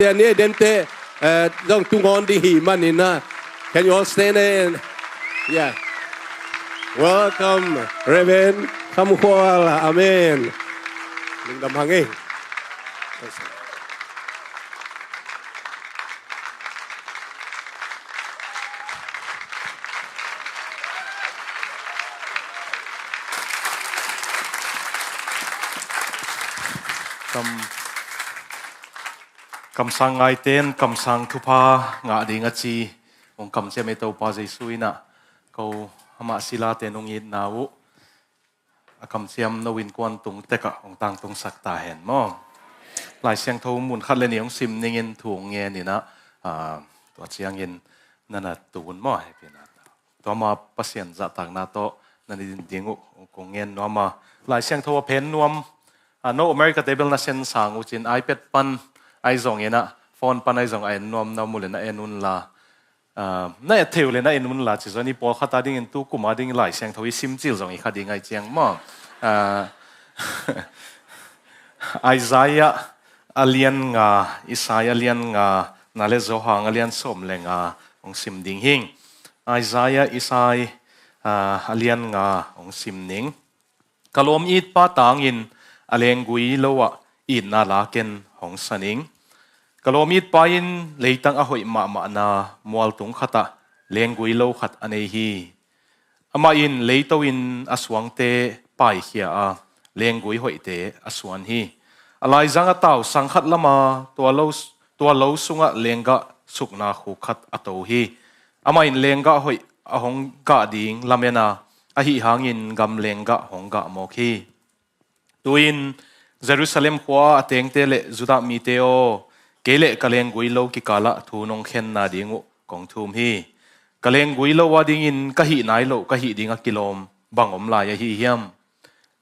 Ni dente dong tungon di himan ina. Can you all stand in? Yeah. Welcome, Reverend Kham Khual. Amen. Đừng đâm hăng ấy. Cầm sang ngay tên, cầm sang thu pa ngã đi ngã chi, ông cầm xem tàu pa dây suy nè, câu hama sila tên ông yên nào, cầm xem nó win quan tung tết cả ông tăng tung sắc ta hèn mò, lại xem thâu muốn khát lên ông sim nên thuồng nghe nè na,ตัวเชียงยินนั่นน่ะตูนมอให้เป็นตัวมาพัศยันจะต่างนาโตนั่นดิ่งอุกงเงินนัวมาหลายเสียงทัวเพนนวมโนอเมริกาเทเบิลน่ะเซนสางอุจินไอแพดปันไอซองเงินน่ะโฟนปันไอซองไอนวมนามุเลน่ะเอนุนลาน่าเที่ยวเลยน่ะเอนุนลาจิตส่วนนี้พอข้าตาดิ่งตู้กุมาดิ่งหลายเสียงทัวซิมจิลซองอีกข้าดิ่งไอเจียงมาไอซายะอเลียนงาอิสายะเลียนงานาเลโซฮังอเลียนสมเลงาองซิมดิ่งหิงไอซายะอิสายอเลียนงาองซิมนิงกะลมอีดป้าตางอินอเลงกุยโลวะอีดนาลาเกนของสนิงกะลมอีดป้าอินเลยตั้งอหอยมานามัวลตุงขัดเลงกุยโลขัดอันเอฮีอามาอินเลยตวินอสวงเตไปเขียเลงกุยหอยเตอสวนฮีอะไรจังกะเต่าสังขัดละมาตัวโลสุงะเลงกะสุกนาขุขัดอโตฮีอามาอินเลงกะหอยอหงกะดิงลาเมนาอหิหางอินกำเลงกะหงกะโมคีตัวอินเยรูซาเล็มขวาเตงเตเลจุดามีเตโอเกเลกะเลงกุยโลกิกาละทูนงเข็นนาดิงุกองทุมฮีกะเลงกุยโลวาดิงินกะหินายโลกะหิดิงะกิโลมบังอมลายะฮีเฮียม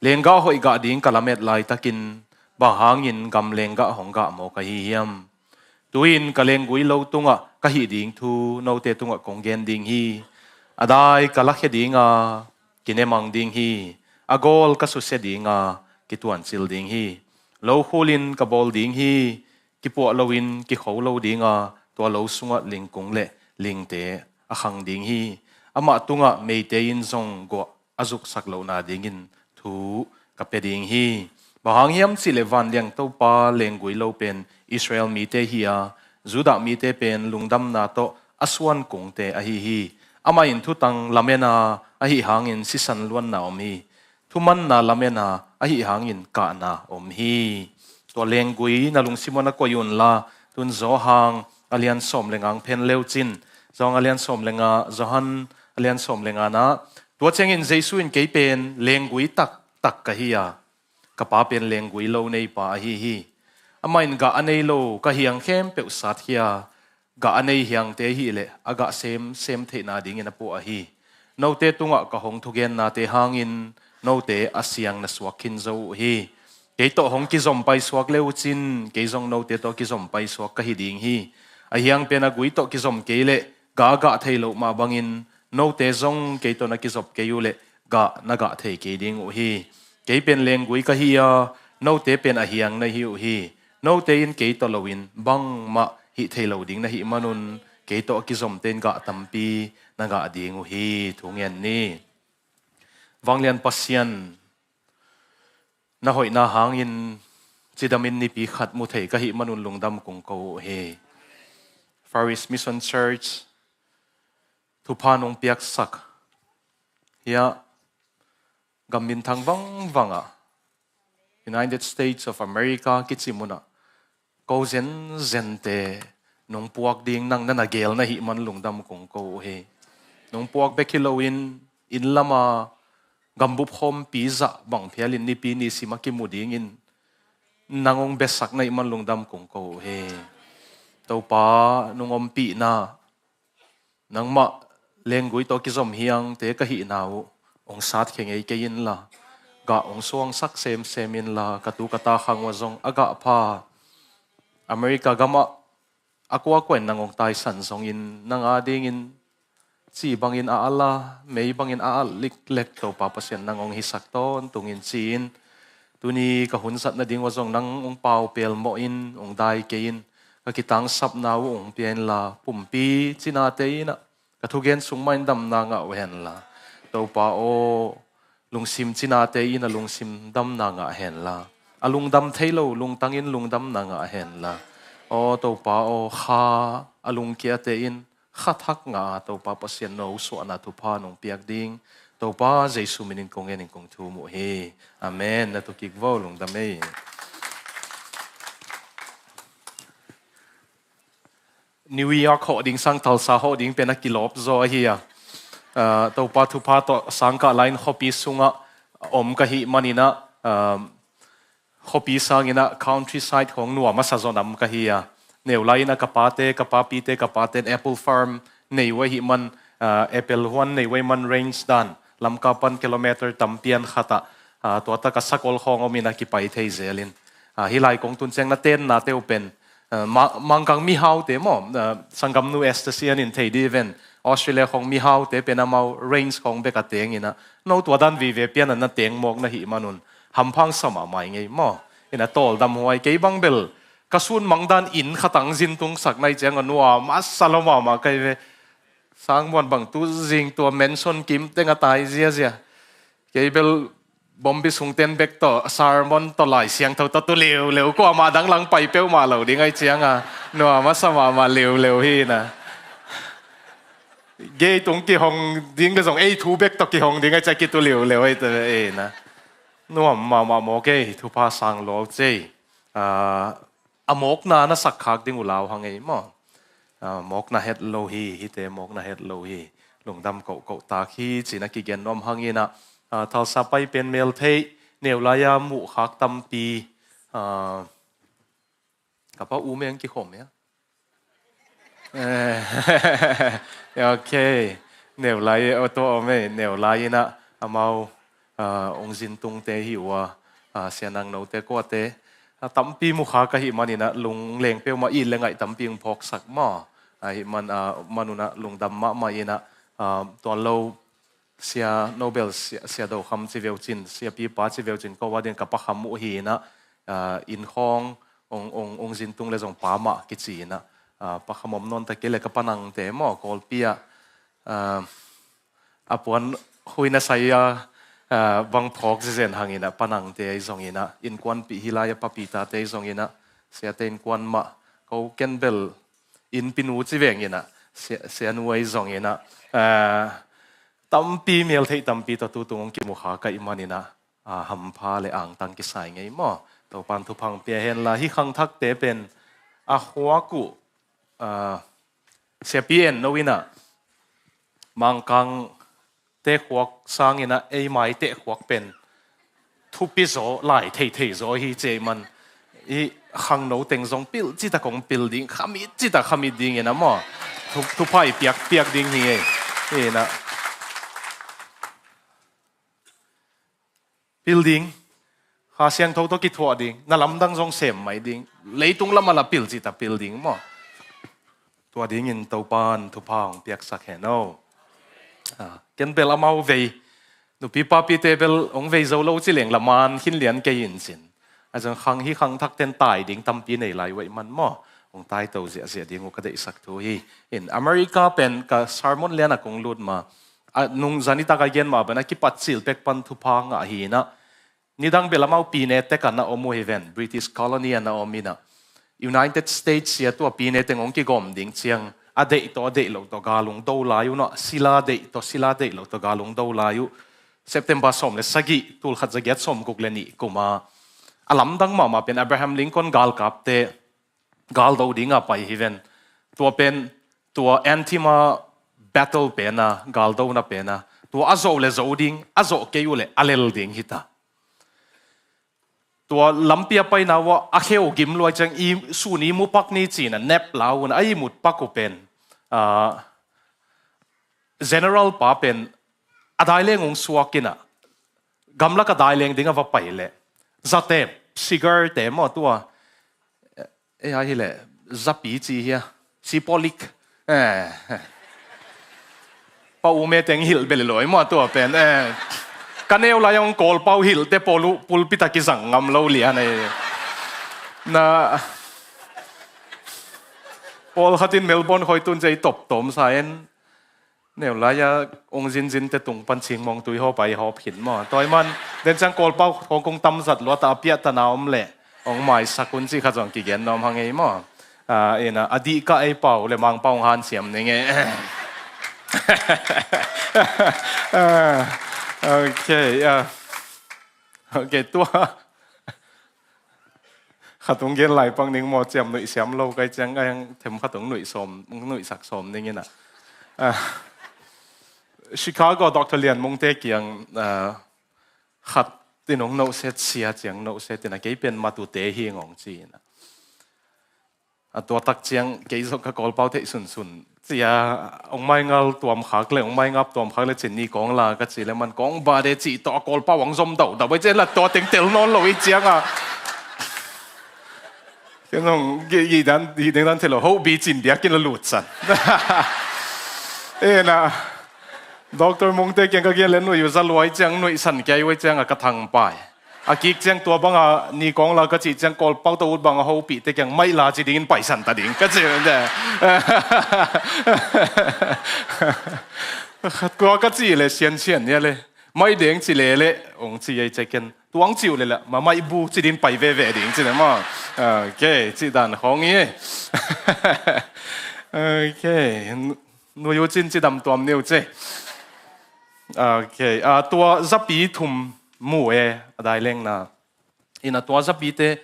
เลงกะหอยกะดิงกะละเม็ดลายตะกินบางหางอินกำเลงกะหงกะโมกะฮีเฮียมตัวอินกะเลงกุยโลตุงะกะหิดิงทูโนเตตุงะกงเกนดิงฮีอดายกะลักเฮดิงะกินเอมังดิงฮีอากอลกะสุเสดิงะกิตวนซิลดิงฮีโลคูลินกะบอลดิงฮีกิปัวโลวินกิเขาโลดิงะตัวโลสุงะลิงกงเลลิงเตอะขังดิงฮีอะมาตุงะเมเตอินซงกะอะจุกสักโลนาดิงินทูกะเปดิงฮีบางเฮียมสิเลวันเลียงเต้าปาเลงกุยโลเป็นอิสราเอลมีเตฮียจูดามีเตเป็นลุงดำนาโตอสวนกงเตอะฮีอามาอินทุตังลาเมนาอะหิหางอินสิสันล้วนนาอมฮีทุมันนาลาเมนาอะหิหางอินกะนาอมฮีตัวเลงกุยนาลุงซิมอนกยุนลาตุนโซหางอเลียนสมเลงังเพนเลวจินจองอเลียนสมเลงาจฮันอเลียนสมเลงานะตัวเชงอินเจสุอินเกยเป็นเลงกุยตักกะฮียกะปาเป็นเลงกุยโลในปาฮีอามาอินกะอันเนโลกะเฮียงเข้มเปอุสัตฮียกะอันเนเฮียงเตฮีเลอากะเซมเทนาดิงินอปูอะฮีโนเตตุงะกะหงทุเกนนาเตหางอินโนเตอาเซียงนะสวกคินโซฮีเกยโตหงกิซอมไปสวกเลวจินเกยซองโนเตโตกิซอมไปสวกกะฮีดิงฮีอะเฮียงเป็นอะกุยโตกิซอมเกเลกะเทโลมาบังอินโนเตซองเกยโตนะกิซอบเกยูเลกะนะกะเทเกดิงอุฮีเกยเป็นเลงกุยกะฮียโนเตเป็นอะเฮียงนะฮิวฮีโนเตอินเกยโตโลวินบังมาฮิเทโลดิงนะฮิมานุนเกยโตกิซอมเตนกะตัมปีนะกะดิงอุฮีทุงเงินนี้วังเลียนปัสยันนะหอยนาหางอินจิดามินนิปีขัดมุเทกะหิมนุนลุงดำกงโกเฮ Faris Mission Church ทุพานองเปียกสักเฮียกำมินทางวังUnited States of America กิจิมุนะโกเซนเตนงปวกดิงนังนันเกลนะหิมันลุงดำกงโกเฮนงปวกเบคิโลอินละมากำบุพอมปีซะบังเพียลินนิปีนิสิมากิมุดิงินนางองเบสักในมันลงดำกงโกเฮเต้าป้านงอมปีนานางมาเลงกุยโตกิซอมเฮียงเตกะหินาวองสัตเข่งไอเกยินละกะองสวงสักเซมินละกะตูกะตาขังวะจงอากะพาอเมริกากะมะอากวะกวนนางองตายสันซงอินนางอาดิงินจีบางอินอาลาไม่บางอินอาลิกเล็กตัวป้าเสียนนางองฮิสักต้นตุงอินจีนตัวนี้ก็หุ่นสัตว์นาดิ่งว่าจงนางองเปาเปลโมอินองได้เกินก ka kitang sap na ong pian la pumpi china te na ka thugen sungmain dam na nga wen la to pa o lungsim china te ina lungsim dam na nga hen la alung dam thailo lung tangin lung dam na nga hen la o to pa o kha alung kia te in khathak nga to pa pasien no so na tu pa nong piak ding to pa jesu minin kong en kong thu mo he amen na to kik vo lung dam e New York ho ding sang thal sa ho ding pena kilop zo hi ya to pa thu pa to sangka line hopi sunga om ka hi manina hopi sangina countryside khong nuwa ma sajonam ka hi ya neulaina kapate kapapite kapaten apple farm neiwa hi man apple one neiwa man range dan lamka pan kilometer tampian khata to ta ka sakol khong omina ki pai thei zelin hilai kong tun cheng na ten na te open mangkang mi hau te mo sangam nu estasian in thei di event Australia khong mi hau te penamau range khong beka teng ina no to dan vi ve pian na teng mok na hi manun hamphang sama mai ngei mo ina tol dam huai ke bang bel kasun mangdan in khatang jin tung sak nai chang anwa mas saloma ma kai ve sang mon bang tu jing to mention kim tenga tai zia zia ke bel bombi sung ten bek to sormon to lai siang tho to tu leu leu ko ma dang lang pai peu ma lo ding ai chiang no ma sama ma leu leu hi na ge tung ki hong ding ge song ei thu bek to ki hong ding ai cha ki tu leu leu ai te e na no ma mo ke thu pa sang lo che amok na sak khak ding ulau hang ei mo mok na het lo hi te mok na het lo hi lung dam ko ta khi chi na ki gen nom hang ina thal sapai pen mel thei neulaya mu khak tam pi kapa u meng ki khom ya okay neulai auto ome neulai na amau ong jin tung te hi wa sianang no te ko te tampi mu kha ka hi manina lung leng pe ma i lengai tampi ung phok sak ma hi man manuna lung dam ma ina to lo sia Nobel sia do kham chi veu chin sia pi pa chi veu chin ko wa den ka pa kham mu hi na in khong ong jin tung le jong pa ma ki chi na pa khamom non ta ke le ka panang te mo kol pia apon huina saya bang thok zen hangina panang te ai zong ina in kwan pi hilaya papita te zong ina sia ten kwan ma ko kenbel in pinu chi veng ina sia nuai zong ina tampi mel thei tampi to tu tung ki mu kha ka imanina ham pha le ang tang ki sai ngei mo to pan thu phang pe hen la hi khang thak te pen a hwa ku se pien no wina mangkang te khwak sangina ei mai te khwak pen thu pi zo lai thei zo hi che man i khang no teng zong pil chi ta kong building khami chi ta khami ding ena mo thu pai piak ding hi e na building ha siang tho to ki thwa ding na lam dang jong sem mai ding leitung lama la pil chi ta building mo tua ding in to pan thu phang piak sak he no ken bel amau ve nu pi pa pi te bel ong ve zo lo chi leng la man hin lian ke in sin a jang khang hi khang thak ten tai ding tam pi nei lai wei man mo ong tai to zia ding ka dei sak thu hi in America pen ka sermon lian a kong lut ma nung zanita ka gen ma bana ki pat sil pek pan thu phang a hi na nidang belamau pi ne te kan na omu heaven British colony na omina United States ya tu pi ne teng ong ki gom ding chiang ade lo to galung do la yu no sila de lo to galung do la yu September som le sagi tul khat jaget som guk le ni kuma alam dang ma pen Abraham Lincoln gal kap te gal do dinga pai heaven to pen to antima battle pena gal do na pena to azo le zo ding azo ke yu le alel ding hitaตัวลำเปียไปนะว่าอาเขวกิมลอยจังอีสูนี้มุปักนี่จีนะเนปลาวนะไอ้มุดปักก็เป็นgeneral ป้าเป็นอะไรเรื่ององสวกินะกำลังก็ได้เรื่องดิ้งว่าไปเลยจัดเต็มซิกเกอร์เต็มตัวไอ้อะไรเลยจับปีจีเฮียซิปอลิกป้าอุเมต็งฮิลเบลลอยมั่วตัวเป็นกันเอวลายองโกลเป้าหิลเตปลุปุลปิตากิสังงำโลเลียในนะ Paul hatin Melbourne hoi tun jai top tom sa en nêu lại ông zin te tung pan ching mong tui ho pai ho phin mo toy man den chang kol pau hong kong tam zat lo ta pia ta na om le ông mai sakun chi kha jong ki gen nom hang mo ena adi ka ai pau le mang pau han siam ne nge okay okay tua khát tung gen lại bằng những mò chém nội xém lâu cái chăng cái thêm khát tung nội sạc xóm nên nè Chicago Dr. Lian mong te kiang khát tin ông nấu set xia chang nấu set tin cái bên mà tu tế hi ngong chi nè tua tắc chang cái số cái call bao thế sun chỉ ông mai ngal tuam khạc le ông mai ngap tuam khạc le chen ni kong la cái chỉ le man kong ba de chỉ to call bao wang zom đầu đầu bây giờ là to tiếng tel non lo chang cái nông cái đàn thế là hậu bị chín bia cái là lụt sẵn, ê na, doctor mong te cái lên nuôi giờ lôi chăng nuôi sẵn cái nuôi chăng cái thằng bài, kí chăng tua bằng ni con là cái chỉ chăng call bao tàu bằng hậu bị te chăng mấy là chỉ điên bài sẵn ta điên cái gì vậy, cái gì là xiên nhá le, mấy điên chỉ le ông chỉ ấy cái tuang chiu le la mà mai bu chỉ đến bảy về điện chỉ mà ok chỉ đàn hong ye ok nuôi yêu chín chỉ đam tuam nêu chứ ok tua giáp bí thum mù đại leng na ina tua giáp bí te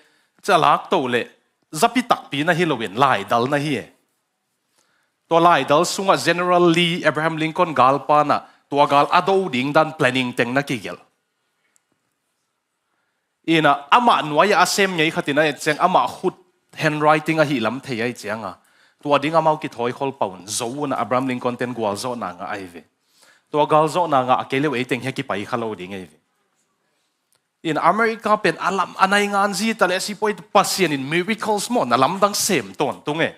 chả lắc tàu le giáp bí tắc bí na hi lovin lai dal na hi tua lai dal sunga General Lee Abraham Lincoln gal pa na tua gal ado ding dan planning teng na kigel ina ama nuai asem nhảy khatina cheng ama khut handwriting a hi lam thei ai changa tua ding amau ki thoi khol paun zo na Abraham Lincoln ten gwal zo na nga ai ve tua gal zo na nga akele we teng he ki pai khalo ding ai ve in America pen alam anai ngan ji tale si poi pasien in miracles mo na lam dang sem ton tunge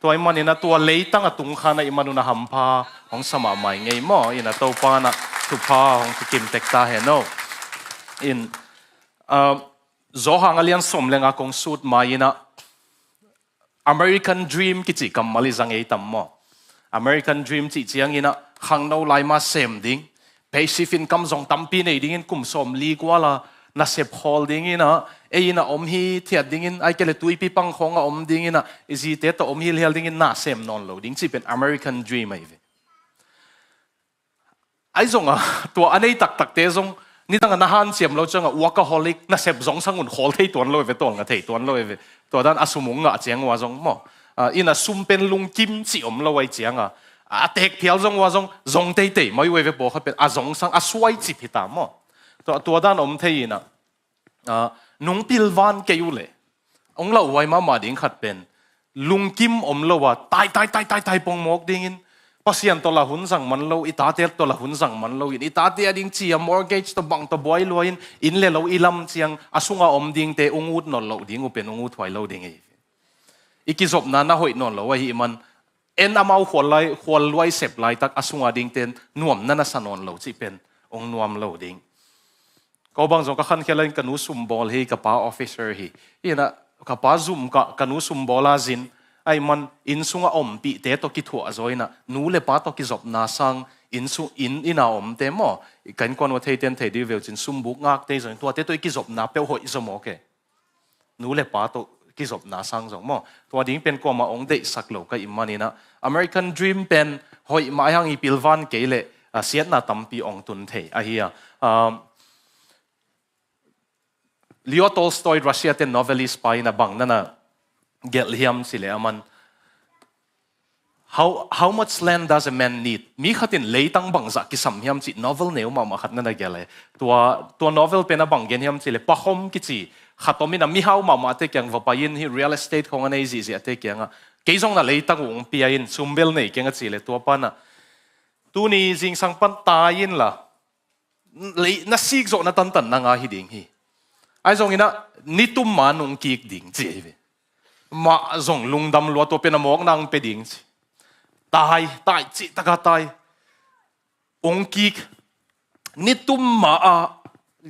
tua imanina tua leitang atung khana imanuna hampa hong sama mai ngei mo ina to pa na tu pa hong kim tekta he no in zo hang alian som lenga kong suit maina American dream ki chi kamali zang ei tam mo American dream chi chiang ina khang no lai ma sem ding passive income zong tampi nei ding in kum som li kwala na sep hol ding ina ina om hi thiat ding in ai kele tui pi pang khong a om ding ina izi te to om hi hel ding in na sem non lo ding chi pen American dream ai ve ai zong to anei tak te zong ni tang na han siam lo chang workaholic na sep zong sangun hol thei tuan lo ve tol nga thei tuan lo ve to dan asumung nga chang wa zong mo ina sumpen lung kim chi om lo wai chang tek phial zong wa zong tei mai we ve po khat pe zong sang suai chi phita mo to dan om thei na nung pilwan ke yu le ong lo wai ma ding khat pen lung kim om lo wa tai pong mok ding in pasian to la hun sang man lo itate to la hun sang man lo in itate ading chi mortgage to bang to boy lo in le lo ilam chiang asunga om ding te ungut non lo ding upen ungut thwai lo ding ei ikizop na hoi non lo hi man en amau khol loi sep lai tak asunga ding ten nuam na sanon lo chi pen ong nuam lo ding ko bang zo ka khan khelain kanu sum bol hi ka pa officer hi ina ka pa zoom ka kanu sum bola zin ai man in sunga om pi te to ki thua zoina nu le pa to ki zop na sang in ina om te mo kan kon wa thei ten thei di vel chin sum buk ngak te zon to te to ki zop na pe hoi zo mo ke nu le pa to ki zop na sang zo mo to ding pen ko ma ong de sak lo ka imanina American dream pen hoi ma hang i pilwan ke le siat na tampi ong tun thei a hi Leo Tolstoy Russia ten novelist pa ina bang na gel hiam sile aman how much land does a man need mi khatin leitang bangza ki sam hiam chi novel neu ma khat na gele tua novel pena bang gen hiam chile pahom ki chi khatomina mi hau ma te kyang vapain hi real estate khong anei ji ate kyang ke jong na leitang ung piain sumbel nei kyang chile tua pana tu ni jing sang pan ta in la na sik zo na tan na nga hi ding hi ai jong ina nitum manung kik ding chi ve ma zong lungdam lo to pe na mok nang pe ding tai chi taka tai ong kik nitum ma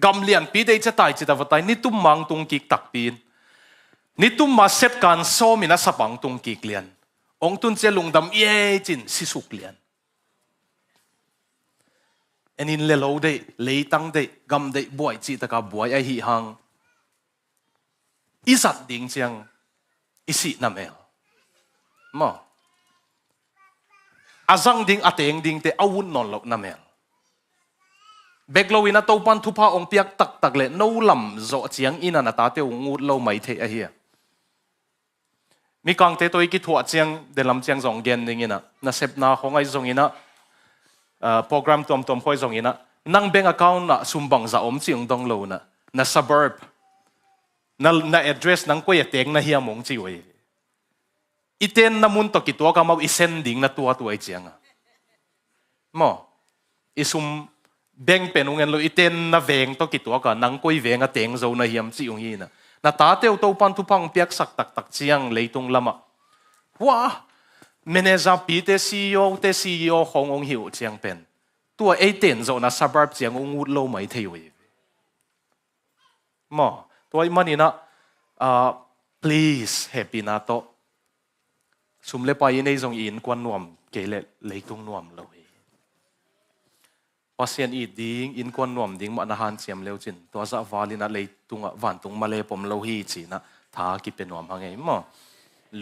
gam lian pi dei cha tai chi da tai nitum mang tung kik tak pin nitum ma set kan so mina sapang tung kik lian องตุนเจลุงดำเย่จินสิสุกเลียนอันนี้เลโลเดเลยตั้งเดกำเดบวยจีตะกับบวยไอหิหังอิสัดดิ่งเจียงอิสินาเมลมออาจังดิ่งอาเตงดิ่งเตอาวุนนอนหลอกนาเมลเบกโลวินาโตปันทุพาองเปียกตักตักเลโนลำโจเจียงอินานาตาเตวงูโลไม่เทอเฮียมีกางเตตัวอีกถั่วเจียงเดลำเจียงสองเกนดิ่งอินะน่าเซฟนาของไอสองอินะโปรแกรมตัวค่อยสองอินะนั่งแบงก์ account น่ะซุ่มบังจะอมเจียงดงโลน่ะน่า suburb น่า address นั่งก็อย่าเต็งน่าเฮียมงจิ๋วอีเต็นน้ำมุนตกิตัวก็มาอีเซนดิ่งน่ะตัวไอเจียงอ่ะมออีซุ่มแบงก์เป็นองเงินโลอีเต็นน่าเวงตกิตัวก็นั่งก็อีเวงอ่ะเต็งโซน่าเฮียมจิ๋วงี้น่ะน่าตาเตียวตัวปันทุพังเปียกสักตักเจียงเลยตรงละมาว้าเมเนจาปีเตซีโอขององหิวเจียงเป็นตัวไอเต็นโซน่าซับบับเจียงองอุดโลไม่เที่ยวมอตัวมันนี่นะplease happy นะโตสุมเลปายในทรงอินกวนนวมเกลเลยตรงนวมเลยพอเสียนอีดิ้งอินกวนนวมดิ้งมันอาหารเสียมเร็วจินตัวจะวาลินะเลยตรงวันตรงมาเลยผมโลหิตจีนะท้ากิเป็นนวมหางไงมอ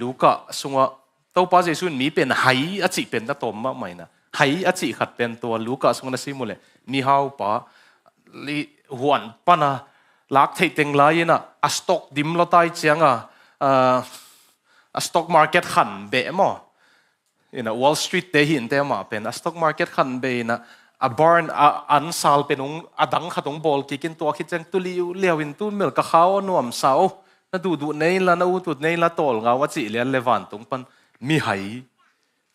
ลูกะสงว่าตัวป้าเจสุนมีเป็นไหอจิเป็นตะตมมากไหมนะไหอจิขัดเป็นตัวลูกะสงนั้นสิมุเลยมีฮาวป้าลีหวนปนะลักเทติงไลนะสต็อกดิมละไตเจียงสต็อกมาร์เก็ตขันเบะมั้งวอลล์สตรีทเตหินเตมาเป็นสต็อกมาร์เก็ตขันเบะนะบาร์นอันซาลเป็นองดังขัดองบอลกินตัวคิดจังตุลิวเลี้ยวินตุนเมลกะเขาหนวมเสาน่าดูในละน่าดูในละโตลงาว่าจิเลียนเลวันตรงปันมีไห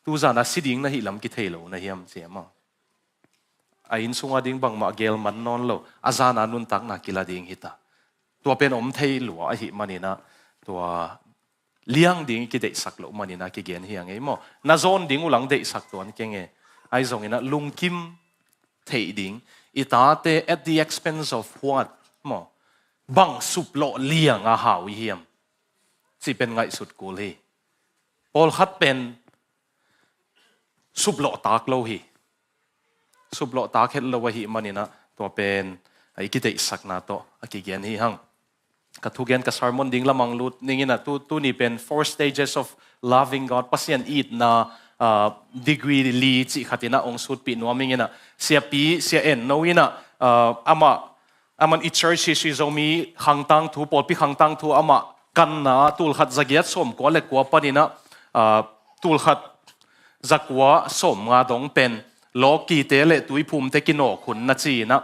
ตูจานะสิดิ่งนะฮิลำกิเทโลนะเฮียมเสียมาไอ้อินสุงาดิ่งบังมาเกลมันนอนโลอาจารย์นุนตักนักกีฬาดิ่งฮิตาตัวเป็นอมเทยหลัวไอ้หิมันนี่นะตัวเลี้ยงดิ่งกิเดสักโลมันนี่นะกิเกนเฮียงไงมั้งน่าโซนดิ่งอุลังเดสักตัวนี่เก่งไอ้ส่งนี่นะลุงคิมเทยดิ่งอิตาเต at the expense of what มั้งบังสุบโลเลี้ยงอาหาวเฮียมสิเป็นไงสุดกูเลยพอลคัดเป็นสุบโลตากโลหีสุบโลตากเห็นโลวหีมันนี่นะตัวเป็นไอ้กิเดสักนาโตอากิเกนฮีหังกทุกเกนกับ sormon ดิ่งละมังลุดนี่นะตัวนี่เป็น four stages of loving God ปัสยันอีดนะdegree ลีจิขัดนะองสุดปีนัวมิงนะเสียปีเสียเอ็นโนวินะอามันอิจฉาชิZomiขังตังทูปอลปีขังตังทูอามากันนะตูลขัดจักยัดสมกว่าเล็กกว่าปนี่นะตูลขัดจักว่าสมงาดงเป็นโลกีเตเลตุยภูมิเทกินโอขุนนะจีนะ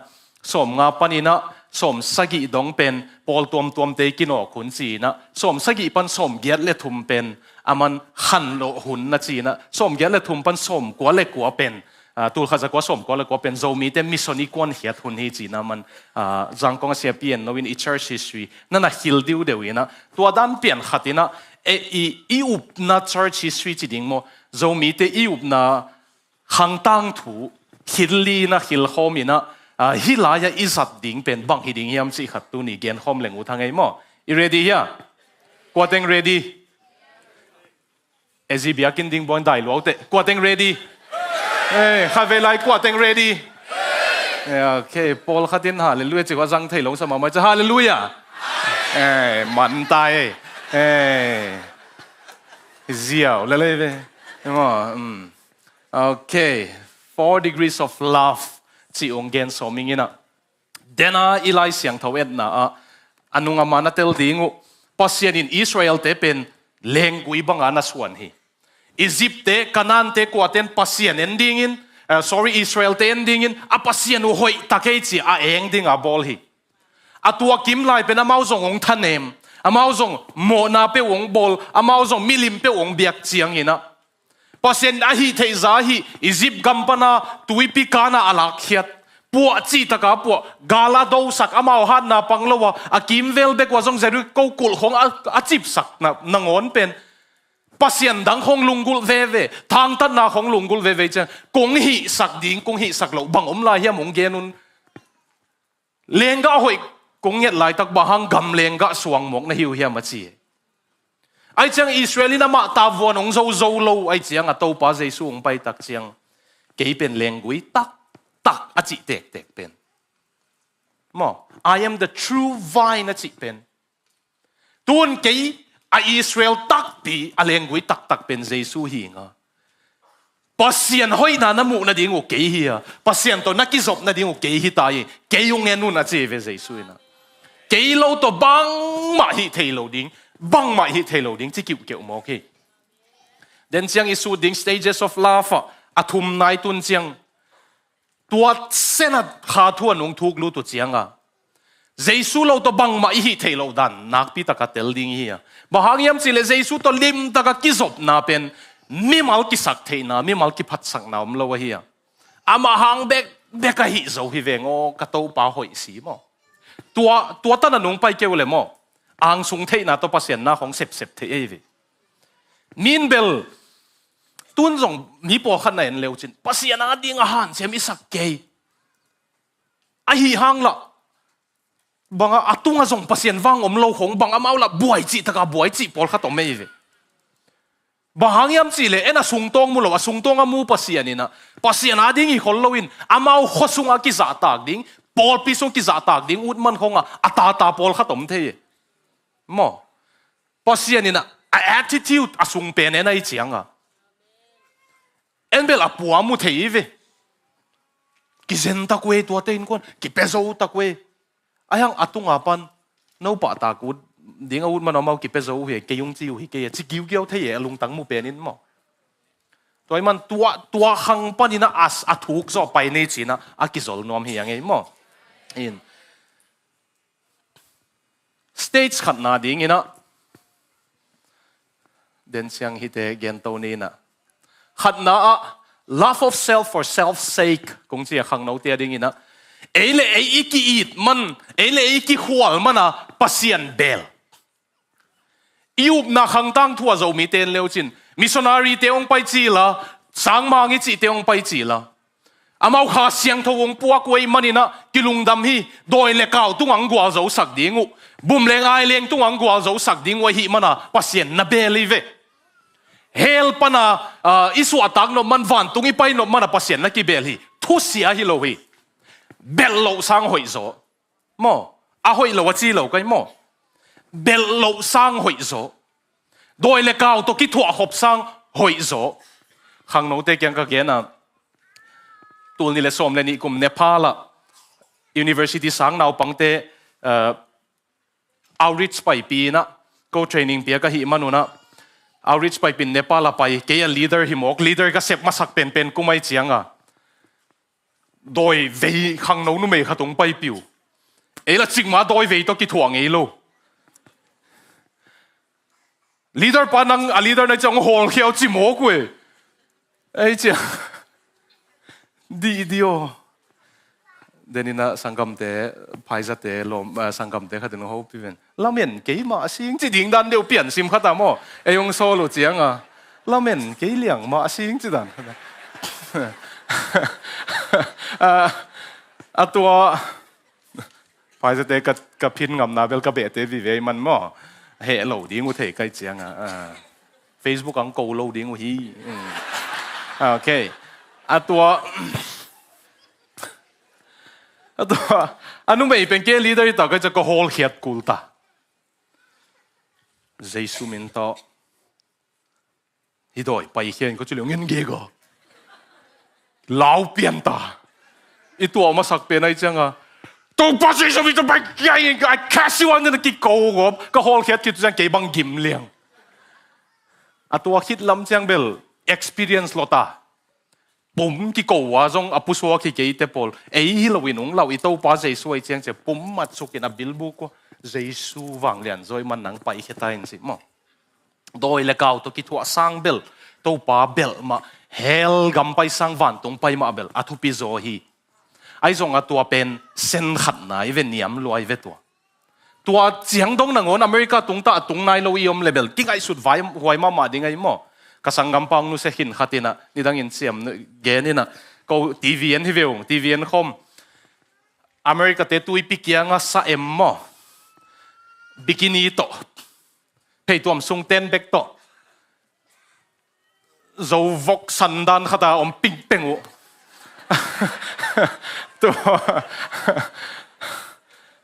สมงาปนี่นะสมสกิดงเป็นปอลตัวเตกินโอขุนจีนะสมสกิปันสมเกียรเลทุมเป็นอามันขันโลหุนนะจีนะสมเกียรเลทุมปันสมกว่าเล็กกว่าเป็นตูลขัดจักว่าสมกว่าเล็กกว่าเป็นZomiเตมิสนิกวนเหียดหุนฮีจีนะมันจังกงเสียเปลี่ยนโนวินอิชาร์ชิสวีนั่นน่ะฮิลดิวเดวินะตัวด้านเปลี่ยนขัดนะอีอุบนาชาร์ชิสวีจีดิ่งโมZomiเตอีอุบนาขังตังถูฮิลลีนะฮิลโฮมินะฮิลายาอิสัดดิ่งเป็นบังฮิดิ่งยามสิขัดตัวนี้เกณฑ์โฮมเหลงอุทางไงโมอีเรดี้ฮะกวาดเต็งเรดี้เอซิบีอากินดิ่งบอลได้หรือว่าเตกวาดเต็งเรดี้ข้าเวลากวาดเต็งเรดี้โอเคพอลขัดดินฮาเลลูยาจิว่าจังเทลงสมองมันจะฮาเลลูยามันตายเสียวเลยเว้ยโอเค 4 degrees of love จีองเกนสมิงินะเดน่าอีไลเสียงทวีตนะอันนุงอามานาเตลดิงูปัสยานินอิสราเอลเตเป็นเลงกุยบังอานาส่วนฮีอียิปต์เตกานันเตกวาเตนปัสยานเอนดิ้งินอิสราเอลเตเอนดิ้งินอาปัสยานุหอยตะเกจีอาเองดิ้งอาบอลฮีอาตัวกิมไลเป็นอามาอุซงองทันเนมอามาอุซงโมนาเปองบอลอามาอุซงมิลิมเปองเบียกเจียงฮีนะปัสยันอาฮีเทซาฮีอียิปต์กัมปนาตุยปิกานาอลักเฮียปัวจีตะกาปัวกาลาโดสักอามาหันนาปังละวะอากิมเวลเบกว่าจงเจริญกูกุลของอาจิบสักนะนางอนเป็นปัสยันดังของลุงกุลเวเวทางตันนาของลุงกุลเวเวจังกงหิสักดิ่งกงหิสักเหลาบังอมลายเฮียมงเกนุนเลงก็หอยกงเงียดลายตักบะหังกำเลงก็สวงหมกนะฮิวเฮียมาจีอ ai chang Israel na ma ta vuan ong zo lo ai chang a to pa Jesu ong pai tak chang ke pen lengui tak a chi tek pen mo I am the true vine a chi pen tuan ke a Israel tak ti a lengui tak pen Jesu hi nga pasian hoi na mu na ding o ke hi a pasian to nakizop na ding o ke hi tai ke yung enu na che ve Jesu na ke lo to bang ma hi thei lo ding bang ma hi thei lo ding chi kiu mo ke then chiang isu ding stages of love a thum nai tun chiang tuat senat kha thuan ong thuk lu tu chiang a Jesu lo to bang ma hi thei lo dan nak pi taka tel ding hi a bahang yam chile Jesu to lim taka kizop na pen mi mal ki sak thei na mi mal ki phat sak na om lo hi a ama hang bek ka hi zo hi vengo ka to pa hoi si mo tua ta na nung pai keu le mo ang sung thei na to pasien na hong sep thei ei ve min bel tun zong mi po khan na en leu chin pasien a ding a han chem isak ke a hi hang la banga atunga zong pasien wang om lo hong banga mau la buai chi taka buai chi pol kha to mei ve bahang yam chi le ena sung tong mu lo sung tong a mu pasien ina pasien a ding i khol lo in amau khosung a ki za tak ding pol pi sung ki za tak ding ut man khonga ata pol kha tom the mo pasien ina attitude asung pen ena I chiang a en bel apua mu thei ve ki zen ta kwe to te in kon ki pezo ta kwe ayang atunga pan no pa ta ku ding a ut man mau ki pezo he ke yung chiu hi ke chi kiu kiu thei lung tang mu pen in mo toy man tua hang panina as athuk zo pai nei china a ki zol nom hi ang ei mo in states khat na ding ina den siang hi te gen to ni na khat na a love of self for self's sake kung chia khang no te ding ina ele ei ki it man ele ei ki khwal mana pasien bel iup na khang tang thua zo mi ten leo chin missionary te ong pai chi la sang ma ngi chi te ong pai chi la amau kha siang tho ong puak wei manina kilung dam hi doi le kaw tung ang gwal zo sak dingu bum leng ai leng tung ang gwal zo sak ding wei hi mana pasien na beli ve hel pana isu atak no man van tung I pai no mana pasien na ki bel hi thu sia hi lo hi bel lo sang hoi zo mo a hoi lo chi lo kai mo bel lo sang hoi zo doi le kaw to ki thua hop sang hoi zo khang no te kyang ka ge na tul ni le som le ni kum Nepal university sang nau pangte outreach pai pi na co training pia ka hi manuna outreach pai pin Nepal pai ke leader hi mok leader ka sep masak pen kumai chianga doi vei khang no nu me khatung pai piu ela chingma doi vei to ki thuang ei lo leader panang a leader na chang hol khiao chi mo kwe ei cha dio denina sangam te phaisa te lom sangam te khatin ho piven lamen ke ma sing chi ding dan deu pian sim khata mo eyong solo chianga lamen ke liang ma sing chi dan atua phaisa te ka phin ngam na bel ka be te vi ve man mo he lo ding u the kai chianga Facebook ang ko lo ding u hi okay atua anu mai pen ke leader ta ka cha ko hol khiat kulta Jesu min to hidoi pai hian ko chulong ngin ge go lao pian ta itu ma sak pe nai changa to pa Jesu mi to pai kai I cast you under the ki ko go ka hol khiat ki tu chang ke bang gim liang atua khit lam chang bel experience lota bum ki ko wa zong apuswa ki ke te pol ei hilowinung law ito pa Jesu ai chang che pum mat sukin a bilbu ko Jesu wang lian zoi man nang pai hetain si mo doi le kaw to ki thua sang bel to pa bel ma hel gam pai sang van tung pai ma bel athu pi zo hi ai zong a tua pen sen khat na i ven niam loi ve tua chiang dong na ngon America tung ta tung nai lo iom level ki ngai sut vai hoi ma ding ai mo kasangam pang nu se hin khatina ni dang in siam ge ni na ko TVN hi veung TVN khom America te tui pikianga sa em mo bikini to thầy tuam sung ten bek to dầu vok sandan khata ping pengu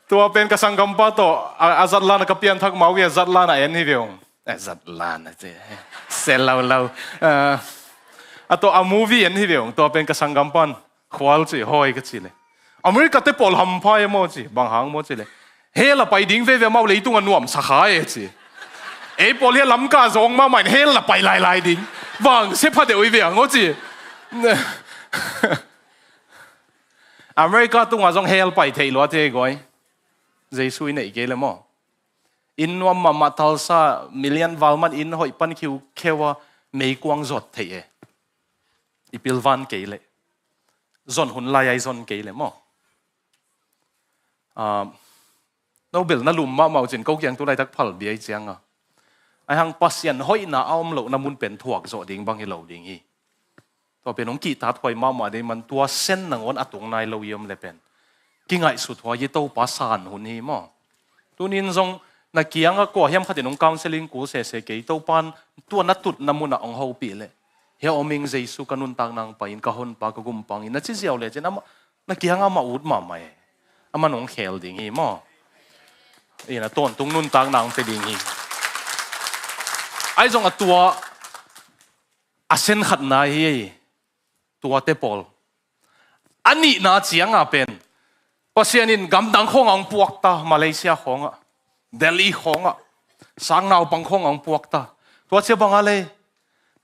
tua pen ka sangam pa to azatla na kapian thak mau ya zatla na en hi veong zatla na che sel lau ato a movie en hi veong tua pen ka sangam pan khwal chi hoi ka chi le America te pol ham phai mo chi bang hang mo chi le he la pai ding ve mau le tung anuam sa khai chi e pol he lam ka zong ma mai he la pai lai ding vang se pha de oi ve ngo chi America tung a zong hell pai thei lo te goi Jesus nei ke le mo in nuam ma thal sa million valman in hoi pan khiu khewa mei kwang zot thei e ipil van ke le zon hun lai ai zon ke le mo Nobel na lum ma mau chin ko kyang tu lai tak phal bi ai chiang a ai hang pasien hoi na aum lo na mun pen thuak zo ding bang hi lo ding hi to pen ong ki ta thoi ma de man tua sen nang on atung nai lo yom le pen ki ngai su thwa yi to pa san hun hi mo tunin zong na kiang a ko hiam khatin ong counseling ku se ke to pan tu na tut na mun a ong ho pi le he oming jesu kanun tang nang pa in ka hon pa ka gum pang in na chi ziaw le chen na kiang a ma ut ma mai ama nong khel ding hi mo ina ton tung nun tang nang te ding hi ai zong a tua asen khat na hi tua te pol ani na chiang a pen pasianin gam dang khong ang puak ta Malaysia khong a Delhi khong a sang nau pang khong ang puak ta tua che bang ale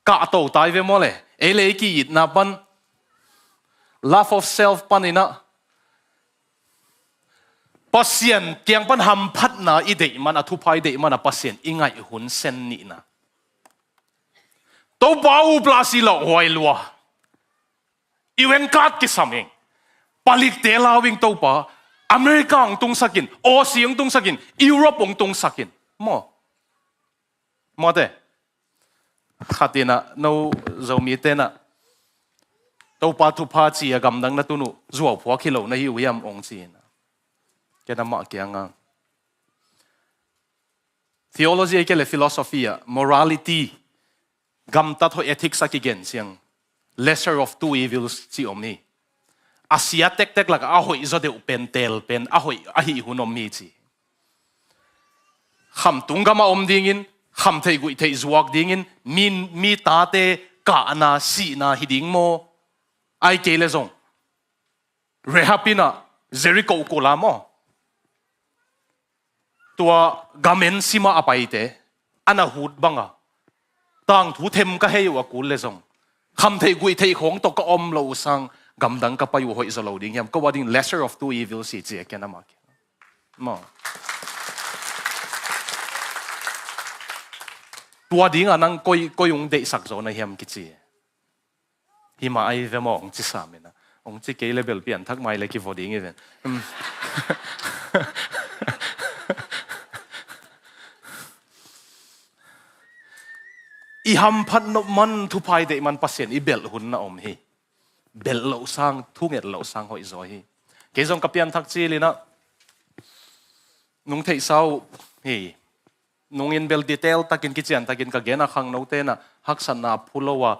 ka to tai ve mo le ele ki it na pan love of self pan ina pasien kiang pan ham phat na i dei man a thu phai dei man a pasien ingai hun sen ni na to bau plasi lo hoi lua iwen kat ki sameng palik te lawing to pa America ang tung sakin Aussie ang tung sakin Europe ang tung sakin mo te khatina no Zomi te na to pa thu pha chi agam dang na tunu zuaw phwa khilo na hi uyam ong chi na ke na ma kyanga theology ke le philosophy morality gam ta tho ethics akigen siang lesser of two evils chi omni asia tek lak a hoi zo de pen tel pen a hoi a hi hunom mi chi kham tunga ma om dingin kham thei gui thei zuak dingin min mi ta te ka na si na hiding mo ai ke le zong rehapina Jericho ko la mo tua gamen sima apai te ana hut banga tang thu them ka hei wa kul le zong kham thei gui thei khong to ka om lo sang gam dang ka payu hoi zo lo ding yam ko wading lesser of two evils si che ke na ma mo tua ding anang koi ung de sak zo na hiam ki chi hi ma ai ve mo ong chi sa me na ong chi ke level pian thak mai le ki voding even i ham phat no man thu phai de man pasien i bel hun na om hi bel lo sang thu nget lo sang hoi zo hi ke jong kapian thak chi lina nung thei sau hi nung in bel detail takin kichian takin ka gena khang no te na hak san na phulowa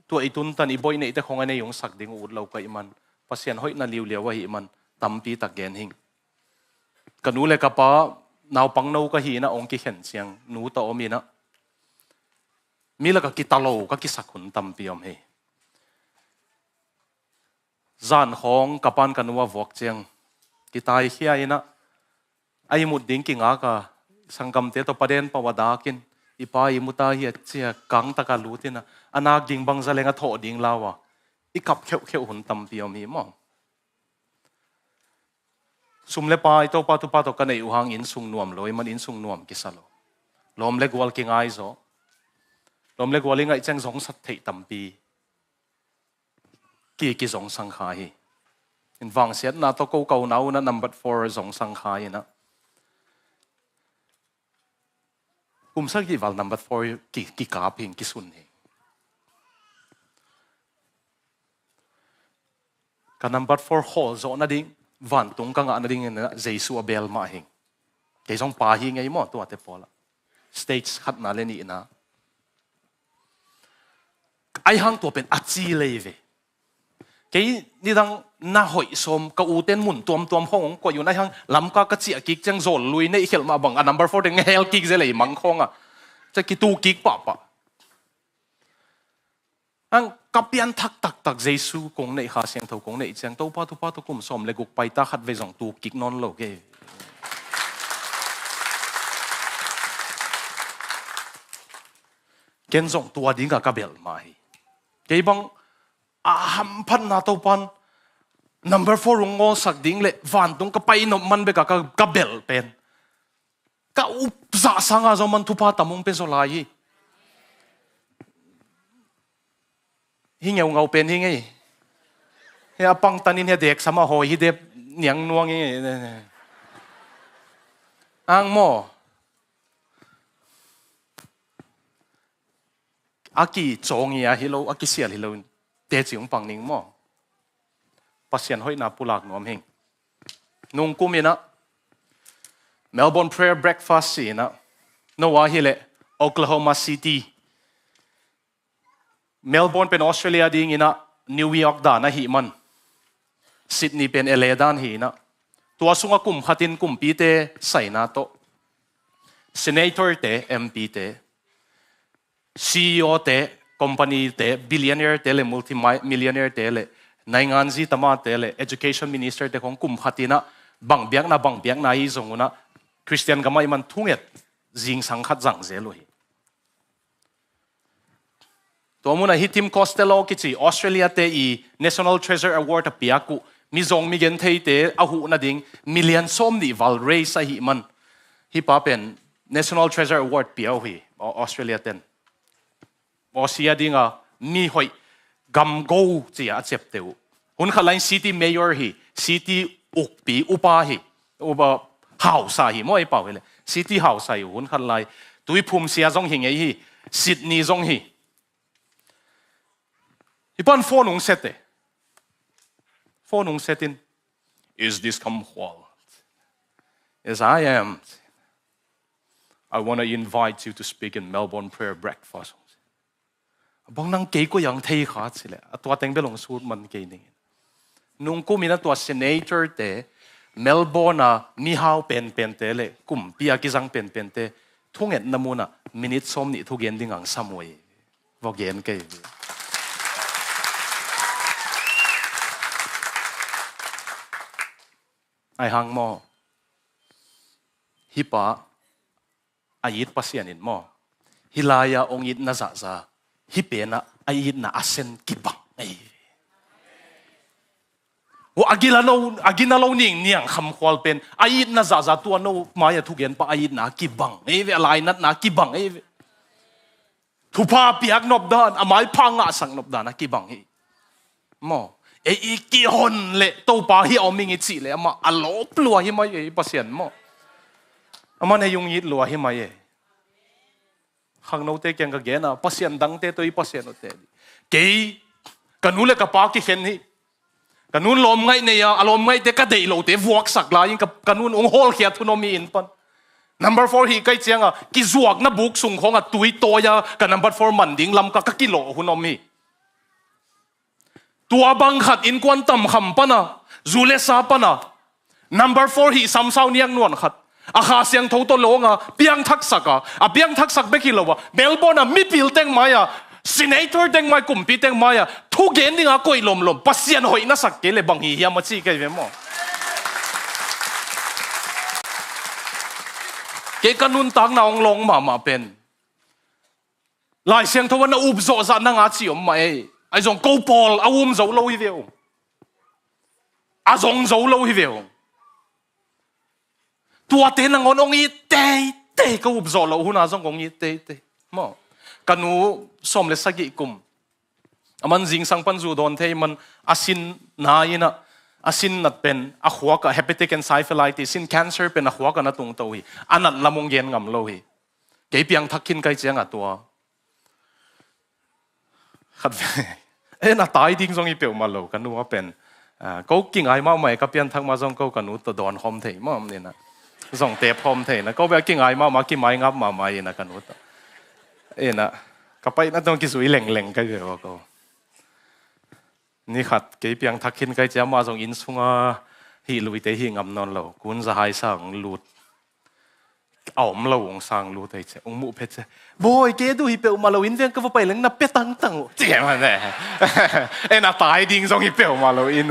tu itun tan i boy nei te khong ane yong sak ding ut lo ka iman pasien hoi na liu lewa hi man tampi tak gen hing kanu le ka pa naw pang no ka hi na ong ki khen chiang nu ta omi na mi la ka kitalo ka kisakun tampi om he zan hong kapan kanua vok chiang kitai khia ina ai mut ding ki nga ka sangam te to paden pawadakin ipa imuta hi chia kang taka lutina ana ging bang zalenga tho ding lawa ikap kheu hun tampi om hi mo sumle pa ito pa tu pa to kanai uhang in sung nuam loi man in sung nuam kisalo lom le gwal ki ngai zo lom le gwal ngai chang zong sat thei tampi ki zong sang kha hi in wang siat na to ko kau nau na number 4 zong sang kha hi na sak ki wal number 4 ki ka ping ki sun hi ka number 4 hol zo na ding van tung ka nga na ding na jesu abel ma hing ke zong pa hi ngai mo to ate pola stage khat na le ni na ai hang to pen achi le ve cái ni dang na hoi som ka uten mun tuam hong ko yun ai hang lam ka chi kik chang zol lui nei khel ma bang a number 4 ding hel kik ze lei mang khong a cha ki tu kik pa ang kapian tak Jesu kong nei kha siang tho kong nei chang to pa to kum som le guk pai ta khat ve jong tu kik non lo ke ken jong tua ding ka bel mai ke bang ham phan na to pan number 4 rung ngo sak ding le van tung ka pai no man be ka bel pen ka up za sanga zo man thu pa tamong pen so lai hi ngau pen hi ngai he apang tanin he dek sama hoi hi de niang nuang ngai ang mo aki chong ya hilo aki sial hilo te chiung pang ning mo pasien hoi na pulak nom hing nung kumina Melbourne prayer breakfast si na nowa hile Oklahoma City Melbourne pen Australia ding ina New York da na hi man Sydney pen LA dan hi na tua sunga kum khatin kum pi te sai na to senator te MP te CEO te company te billionaire te le multi-millionaire te le naingan zi tama te le education minister te kong kum khatina bang biak na hi zonguna Christian gamai man thunget jing sang khat jang ze lo hi to muna hi Tim Costello ki chi Australia te I National Treasure Award a piaku mi zong mi gen thei te a hu na ding million som ni val raise a hi man hi pa pen National Treasure Award piau hi Australia ten Sia dinga mi hoi gam go chi a chep teu hun khalain city mayor hi city ukpi upa hi uba house hi moi pau hele city house hi hun khalai tui phum sia jong hi ngei hi Sydney jong hi ipan phone ung sete phone ung setin is this Kham Khual yes I am I want to invite you to speak in Melbourne prayer breakfast bang nang ke ko yang thei kha chile atwa teng belong sur man ke ni nung ko mina to senator te Melbourne mi hau pen te le kum pia ki jang pen te thunget namuna minute som ni thu gen ding ang samoi vo gen ke ai hang mo hipa ayit pasian in mo hilaya ongit na za hipena ayit na asen kibang ay wo agina lo ning niang Kham Khual pen ayit na za tu no maya thu gen pa ayit na kibang e ve lai nat na kibang e thu pa piak nop dan amai phanga sang nop dan na kibang hi mo e iki hon le to pa hi oming chi le ama alo plua hi mai e pasien mo ama na yung yit lua hi mai e hang no te kyang ka gena pasien dang te to I pasien o te ke kanule ka pa ki khen hi kanun lom ngai ne ya alom ngai te ka dei lo te vuak sak la yin ka kanun ong hol khia thu no mi in pan number 4 hi kai chianga ki zuak na buk sung khonga tui to ya ka number 4 man ding lam ka kilo hu no mi tua bang khat in kwan tam kham pana zule sa pana number 4 hi samsau niang nuan khat a kha siang tho to longa piang thak saka a piang thak sak bekilowa Melbourne mi pil teng maya senator teng mai kumpi teng maya thu gen dinga koi lom pasien hoi na sak ke le bang hi ma chi ke ve mo ke kanun tang na ong long ma pen lai siang tho na up zo za na nga chi om mai ai zong ko pol a zo lo hi veo a zong zo lo hi veo tua te na ngon ong I te ko up zo lo huna zong ong I te mo kanu som le sagi kum aman jing sang pan zu don the man asin na ina asin nat pen a khwa ka hepatic encephalitis sin cancer pen a khwa ka na tung to hi anat lamong gen ngam lo hi ke piang thakin kai chiang a tua khat e na tai ding zong I pe ma lo kanu a pen ko king ai ma mai ka pian thak ma zong ko kanu to don hom thei ma ne na dòng tép hôm thế na có vẻ kinh ai mà kinh mai ngáp mà mai na kanut na cái bay na tông cái suy leng leng cái gì vậyนี่ขัดเกี่ยงทักขินก็จะมาส่งอินสุงฮีลุยเตหิงอำนนเราคุณจะหายสังลุดเอามาเราองสังลุดไอ้เจ้าองมุเพชรบอยเกดูฮิเปลมาเราอินเดียก็ไปเล่นนับเป็ดตั้งเจ๋งมันเลยไอ้น่าตายดิ้งส่งฮิเปลมาเราอิ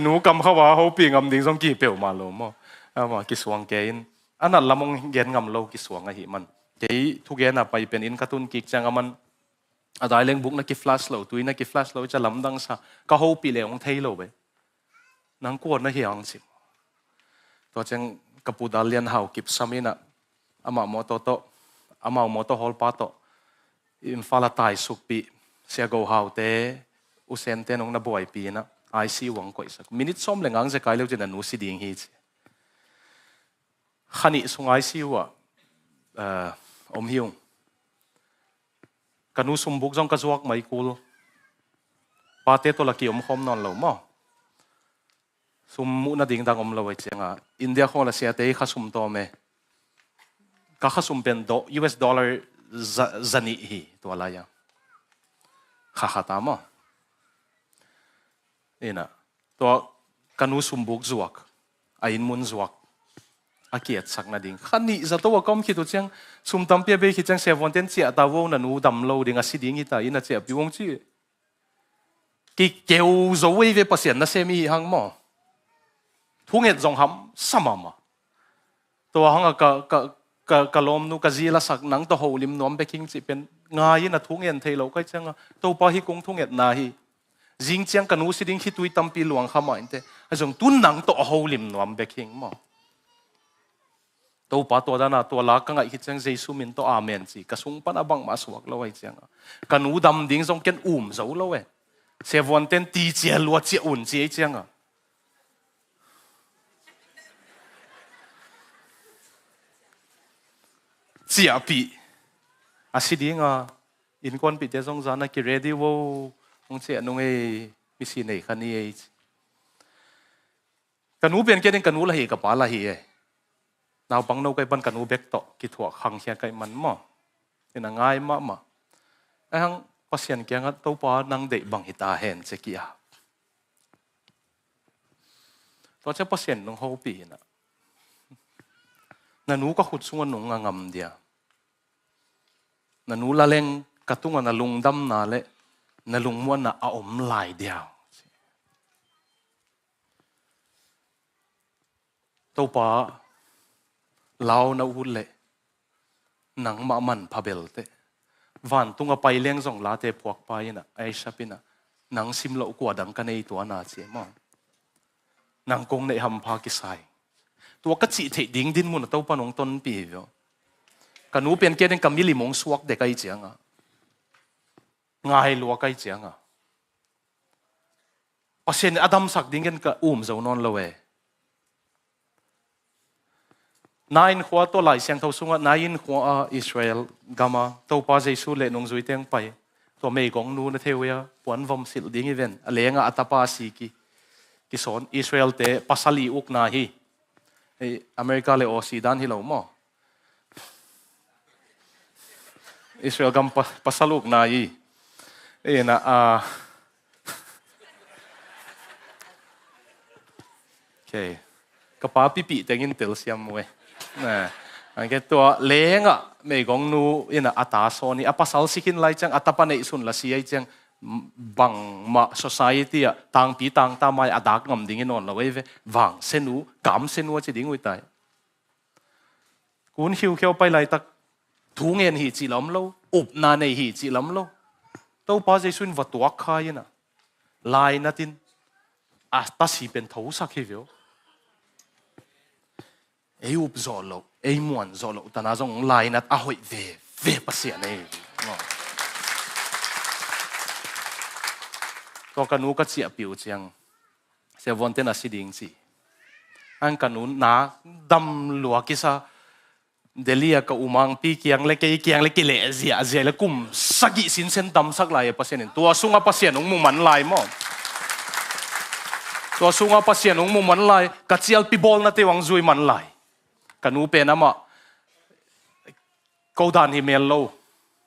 นูกำเขาว่าเขาปีงอำดิ้งส่งกี่เปลมาเรามั่งมากิสวงเกนอันนั้นละมงเย็นงำเรากิสวงไอ้มันเกี่ยทุกเย็นน่ะไปเป็นอินการ์ตูนกิกจังมันอาได้เลี้ยงบุกนักกีฟลาสโลตุยนักกีฟลาสโลจะล้ำดังซะก็เขาปีเลี้ยงเทโลไปนังกวดนักเฮียงสิตัวจังกับปูดาเลียนเฮากิบสามินะอามาโมโตโตอามาโมโตฮอลปาโตอินฟาลาไตสุกปีเสียโกเฮาเตอุเซนเตนงนับบ่อยปีนะไอซีวังก่อยสักมินิทส้มเลยงังจะกลายเลี้ยวจะนันนูสิดิ่งฮีจขันิสุงไอซีวะอมฮิวกันนูสมบุกจงกระจวกไม่กูลปาเตตัวละกี่อมคอมนอนเรามั่งสมมุนาดิ่งดังอมเราไว้เจ้าอินเดียคนละเสียเตยข้าสมตัวเมก็ข้าสมเป็นUS ดอลลาร์จันิฮีตัวอะไรอย่างข้าตามมั่งนี่นะตัวกันนูสมบุกจวกไอ้อินมุนจวกอาเกียรสักนาดิ่งขันนี้จะตัวก็ไม่คิดตัวเจ้าสมตั้มเปียเบคิดจังเสียวันเต็นเสียตาวนันูดำโลดิ่งอาศิดิ่งฮิตาอินอาเจียบิวงจีกี่เกี่ยวโจวเวปเสียนน่ะเซมีหังมั่งทุ่งเห็ดจงหำสมมาตัวหังกะลมนูกะจีละสักนังตัวหูลิมนวมเบคิงจีเป็นง่ายนะทุ่งเห็ดเทโลก็จังตัวปะฮิกงทุ่งเห็ดนาฮีจิงเจียงกันนูสิดิ่งฮิตุยตั้มปีหลวงขมาอินเตไอจงตุนนังตัวหูลิมนวมเบคิงมั่งตัวป้าตัวนั้นตัวลักก็ไงคิดจังเจสุมินตัวอาเมนสิกระสุงปันอบังมาสวกเราไว้จังกันนูดำดิ่งจงเก็นเจ้าเราเว้เสียวันเต็นตีเจียลัวเจียอุ่นเจียจังเจียปีอาศิดิ่งอินคอนปีเจสงจานะกิเรดิโวงเจียนุ่งมิสิเนขันนี้กันนูเป็นแค่นี้กันนูละเหกับป้าละเหนาวปังโนไก่บันกันอูเบกโตกิถั่วขังเชียไก่มันมั่งเป็นง่ายมากมาไอ้ฮังภาษาอังกฤษตัวป้านังเด็กบังหิตาเห็นเสกียตัวเจ้าภาษาหนุ่งเขาปีน่ะนันูก็ขุดส่วนหนุ่งงามเดียนันูละเล่งกระตุ้งนัลุงดำนาเละนัลุงม้วนน่ะเอาอมลายเดียวตัวป้าลาวนาอุลเล่หนังมามันพาเบลเตวันตุงไปเลี้ยงส่งลาเตพวกไปน่ะไอชาปินะหนังซิมโลกว่าดังกันในตัวนาเสียมั้งหนังกงในหำพากิไซตัวกระจิเทดิ้งดินมุนตัวปนงต้นปีเดียวกันนูเป็นเกณฑ์กับมิลิมงสวกเด็กไอเจียงง่ายลัวไอเจียงพอเซนอดัมสักดิ้งกันกับเจ้านอนละเวนายขวาตัวไหลเสียงเท่าสูงนายขวาอิสราเอลกามาตัวป้าเจสุเล่นงจุยเตียงไปตัวเมย์กงนูนเทวียปวนวมสิลดิ้งอีเวนเลี้ยงอัตปาสีกิสอนอิสราเอลเตปัสลีอุกนาฮีอเมริกาเลโอซีดานฮิโลมออิสราเอลกัมปัสลุกนาฮีนะโอเคกระป๋าปีปีแต่กินเตลเซียมเว้ยอันนี้ตัวเลี้ยงไม่กงนูอินะอัตราโซนี่อัปสัลสิกินไลจังอัตปนในสุนละเสียจังบังมา society ต่างปีต่างตามายอดักงำดิ่งนอนละเว้ยวังเซนูกำเซนูจะดิ่งไว้ตายคุณหิวเขียวไปไล่ตักทุ่งเงินหีจีลำโลอุบนาในหีจีลำโลตัวป้าจะสุนวัดตัวขายนะลายนัดินอัตสีเป็นทูสักเหวอุบจอลมวนจอลแต่น่าจงลายนัดอาหอยเวภาษาเนี่ยตัวกันนูก็เจียบอยู่จังเสียวันเตน่าสิดิ่งสิอันกันนูน่าดำหลวกิซาเดลียกับอุมังปีเกียงเล็กเละเสียแล้วกุมสักิสินเซนดำสักลายภาษาเนี่ยตัวสุงภาษาหนุ่มมันลายมั้งตัวสุงภาษาหนุ่มมันลายกัจเจียลปีบอลนั่นเตวังจุยมันลาย กันนูเป็นอะมะกูด่านฮิเมลโล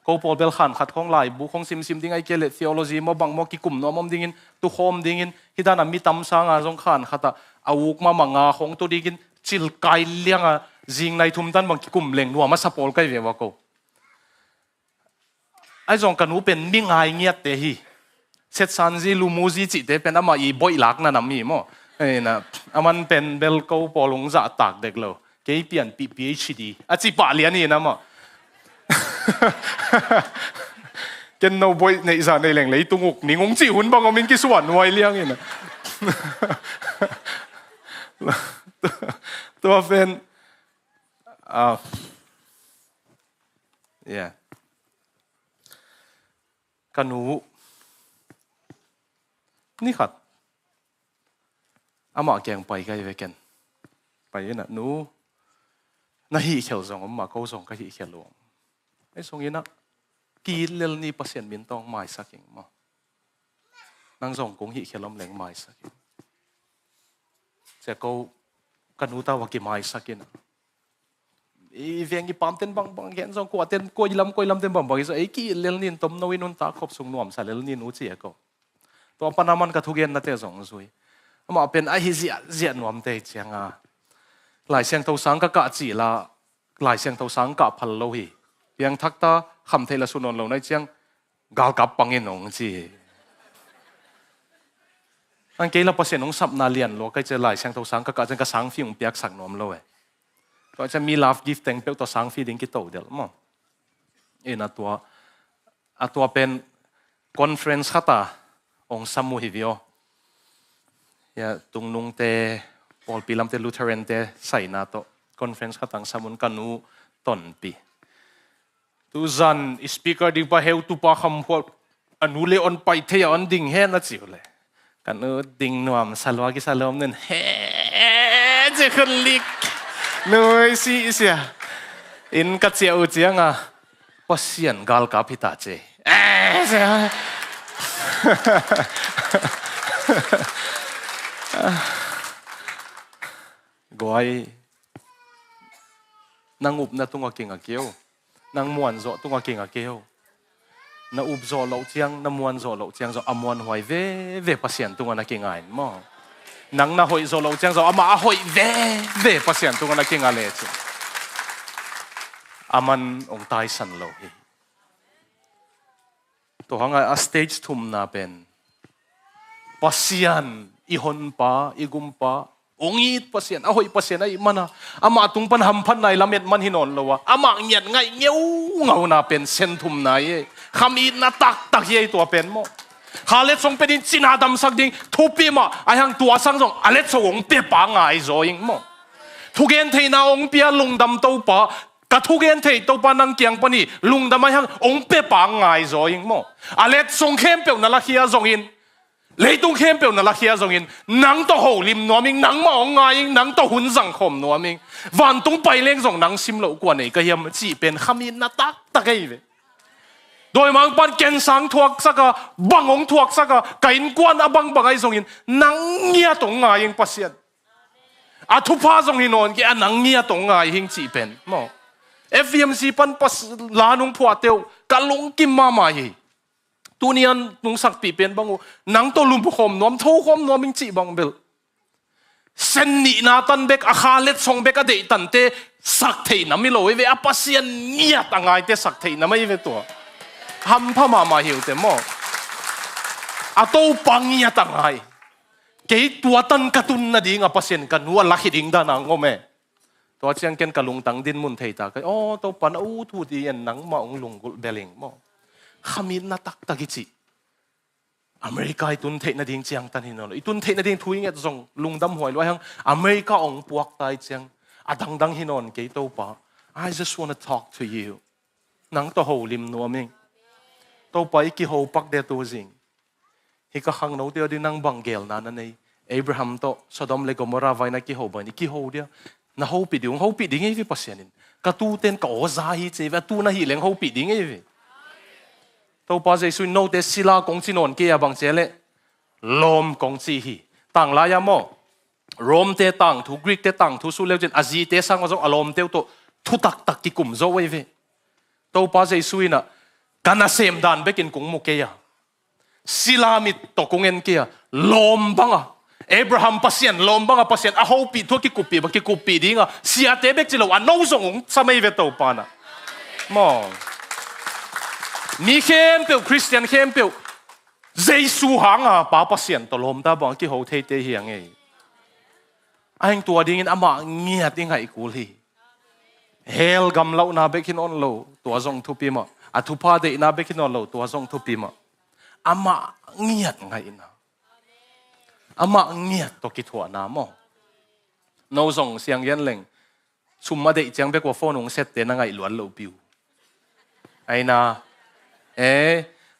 กูพอเบลขันขัดของไหลบุของซิมดิ้งไอเกลเทโอโลจีมาบังมากิกุมนอมดิ้งตุโฮมดิ้งฮิดานามีตั้มสางอาจงขันขัดอาวุกมามังอาของตัวดิ้งจิลไกเลี้ยงจิงในทุ่มตันบังกิกุมเล็งนัวมาสปอลไกเววะกูไอจงกันนูเป็นมิ่งไอเงียดเตฮีเซตซันจีลูมูจีจิเตเป็นอะมาอีบอยลักนั่นน่ะมีมั้งเอ้นะอามันเป็นเบลกูพอลงจะตักเด็กเลยเกี่ยเปลี่ยนPhDอาจิปะเลียนี่นะมั้งเกนโนบอยในอีสานในแหล่งเลยตุงกนี่งงจีหุ่นบังเอามินกิสวนไว้เลี้ยงนี่นะตัวเป็นกันหนูนี่ขัดอามาแกงไปกันไปกันไปนะหนูน่าหิเขียวส่งอามาเขาส่งก็หิเขียวหลวงไอ้ส่งยันนะกีเลลนี่เปอร์เซ็นต์มินต้องไม่สักอย่างมั้งนั่งส่งกงหิเขียวลมแรงไม่สักอย่างแต่เขากันหนูตาว่ากี่ไม่สักอย่างอีเวียงอีปั๊มเต้นบังเห็นส่งกวาดเต้นกวยลำเต้นบังอีส่งไอ้กีเลลนี่ต้มนวินุนตาขบส่งนวมใส่เลลนี่หนูเจียก็ตัวปนามันก็ทุกเย็นนั่นเตะส่งสวยมาเป็นไอ้เจียนวมเตะเจียงหลายเสียงเท่าสังก็กะจีละหลายเสียงเท่าสังกะพันโลหีเพียงทักตาคำเทลสุนนลงในเจียงกาลกับปังเงินงจีอันเกล้าเปอร์เซ็นต์ของสับนาเลียนโลก็จะหลายเสียงเท่าสังก็กะจะกระสังฟิวเปียกสักนวมโลก็จะมีลาฟกิฟต์แต่งเปียกตัวสังฟีดิ้งกิโตเดียวมั้งน่ะตัวเป็นคอนเฟรนซ์ข้าตาองสมุฮิวิโอยาตุงนุงเตพอลปีลำเตลูเทเรนเตใส่นาโตคอนเฟรนซ์ข้าตังสมุนกันนูต้นปีตุจันสปีกเกอร์ดิบะเฮวตุปะคำพูดอนุเลออนไปเทียอันดิ่งเฮนัดสิวเลยกันนูดิ่งนวมสลวากิสลอมนั่นเฮเจ้าคนลิกหน่วยสิเสียอินกัดเสียอุจยังปัสยันกาลกับพิตาเจเสียกวยนางอุบนาตุงกิงเกียวนางมวนโจตุงกิงเกียวนางอุบโจเหล่าเจียงนางมวนโจเหล่าเจียงโจอมวนหอยเวปัสยันตุงนักกิงไงมั้งนางน่าหอยโจเหล่าเจียงโจอามาหอยเวปัสยันตุงนักกิงอะไรเจ้าอามันองตายสันโลหิตัวหางไอ้สเตจทุ่มนาเป็นปัสยันอีหอนป้าอีกุมป้าองอีดปัสยันahoyปัสยันไอ้มันอามาตุงปันหำพันในละเม็ดมันหินนเลวะอามาเงียดไงเงี้ยวเงาหน้าเป็นเส้นทุ่มนายคำอีดน่าตักเย่ตัวเป็นมั้งฮาเลตส่งเป็นจินาดำสักดิ่งทุบปีมาไอ้หังตัวสังส่งอเลตส่งเปียปังไอ้โจยิงมั้งทุกเย็นเทน่าองเปียลุงดำตัวป้ากระทุกเย็นเทตัวป้านังเกียงปนี่ลุงดำไอ้หังองเปียปังไอ้โจยิงมั้งอเลตส่งเข้มเปียวนั่นละเฮียส่งยินเลยตุ้งเข้มเปียวนั่นละเฮียส่งยินนังตัวโหลิมนัวมิงนังมาองไงนังตัวหุ่นสังคมนัวมิงวันตุ้งไปเลี้ยงส่งนังซิมเหลากว่านี่ก็ยังจีเป็นขมิ้นน่าตักไอ้เว้โดยมังปันเกณฑ์สังทวกสักบังองทวกสักไก่กวนบังไอ้ส่งยินนังเงียตรงไงยังปัสยันอาทุพาส่งยินนอนกี่นังเงียตรงไงยังจีเป็นมั้ง FVMC ปันปัสลานุงผัวเตียวกะลงกิมมาใหม่ตัวนี้นุงสักปีเป็นบังนังตัวลุมพคมนวมทูคมนวมมิงจีบังเบลเซนนี่นาตันเบกอาคาเล็ดส่งเบกอเดตันเตสักเทนไม่โลเวอปัสยันเงียต่างไงเตสักเทนไม่เวตัวทำพม่าหิวเต็มหม้ออาตัวปังเงียต่างไงเกี่ยตัวตันกระตุนนาดีงาปัสยันกันวัวลักหิดิงดานังโอเมตัวเชียงเกนกะลุงตังดินมุนเทตาก็อ๋อตัวปันอู้ทูดีอันนังมาองลุงเบลิงหม้อขมิ้นน่าตักกิจิอเมริกาตุนเทนดิ่งเจียงตันหินนตุนเทนดิ่งทุยเงี้ยส่งลุงดำหวยไว้ยังอเมริกาองปวกตายเจียงดังหินนเกี่ยตัวป้า I just wanna talk to you นังตัวโหลิมนัวมิงตัวไปกี่โหปักเดียตัวจริงฮิกะขังนู้เดียวดินังบังเกลนั่นนี่อับราฮัมโตสดอมเลกโมราไว้นักกี่โหบันนี่กี่โหเดียวน่าโหปิดดิ้งโหปิดดิ้งไอ้พี่ปัสยานินกระตูเต้นกอซาฮิเจวตูน่าฮิเลงโหปิดดิ้งไอ้พี่ตัวป้าเจสุนโนเดสิลากงจินนเกียบังเจเลลมกงจีฮีต่างลายามโม Rome te tang thu Greek te tang thu su leo jen azi te sang zo alom teu to thu tak ki kum zo we ve to pa jai suina kana sem dan bekin kung mu ke ya silamit to kungen kia lom banga Abraham pasien lom banga pasien a hopi thu ki kupi dinga sia te bek chilo ano zong samai ve to pa na mo ni khem pe Christian khem pe Giêsu hanga pa pasien to lom ta bang ki ho the te hiang e anh tua dingin ama ngiat ingai kuli hel gam lau na bekin on lo tua zong thu pi ma a thu pa de na bekin on lo tua zong thu pi ma ama ngiat ngai na ama ngiat to ki thua na mo no zong siang yan leng summa de chang be ko phone ong set te na ngai luan lo piu ai na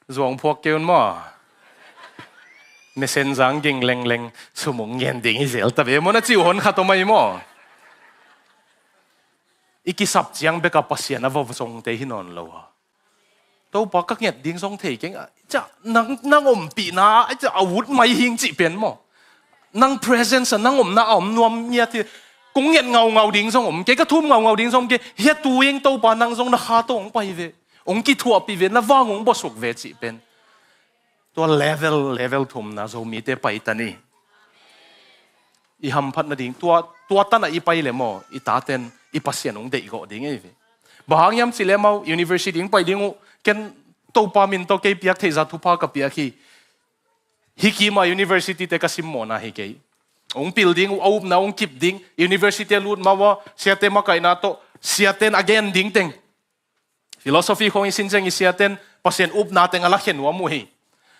zong phok keun mo nesen zang ging leng sumong yen ding izel tabe mo na chiu hon kha to mai mo ikisap chiang be ka pasien avo zong te hinon lo ha to pa ka nget ding song thei keng cha nang om pi na cha awut mai hing chi pen mo nang presence nang om na om nuam nya ti kung nget ngau ding song om ke ka thum ngau ding song ke he tu ing to pa nang song na kha to ong pai ve ong ki thua pi ve na wang ong bo suk ve chi penตัว level ทุ่มนะโซมีเตไปตานี่อีหำพัดนะดิ่งตัวตันอีไปเลยมั้งอีตาเต็นอีปัสเซียนองเด็กก็ดิ่งไงเว้ยบางยามสิเลมั้ง university ดิ่งไปดิ่งกันตัวปามินตัวเกี่ยกเทจัตุภากับเปียกฮิกิมา university เตก็สิมโมนะฮิกิองพิลดิ่งเอาหน้าองกิบดิ่ง university ลุดมาว่าเสียเตมาไกนาโตเสียเตน again ดิ่งเต็ง philosophy ของอีสินเจงอีเสียเตนปัสเซียนอุบนาเต็งอะไรเขียนว่ามุ้ย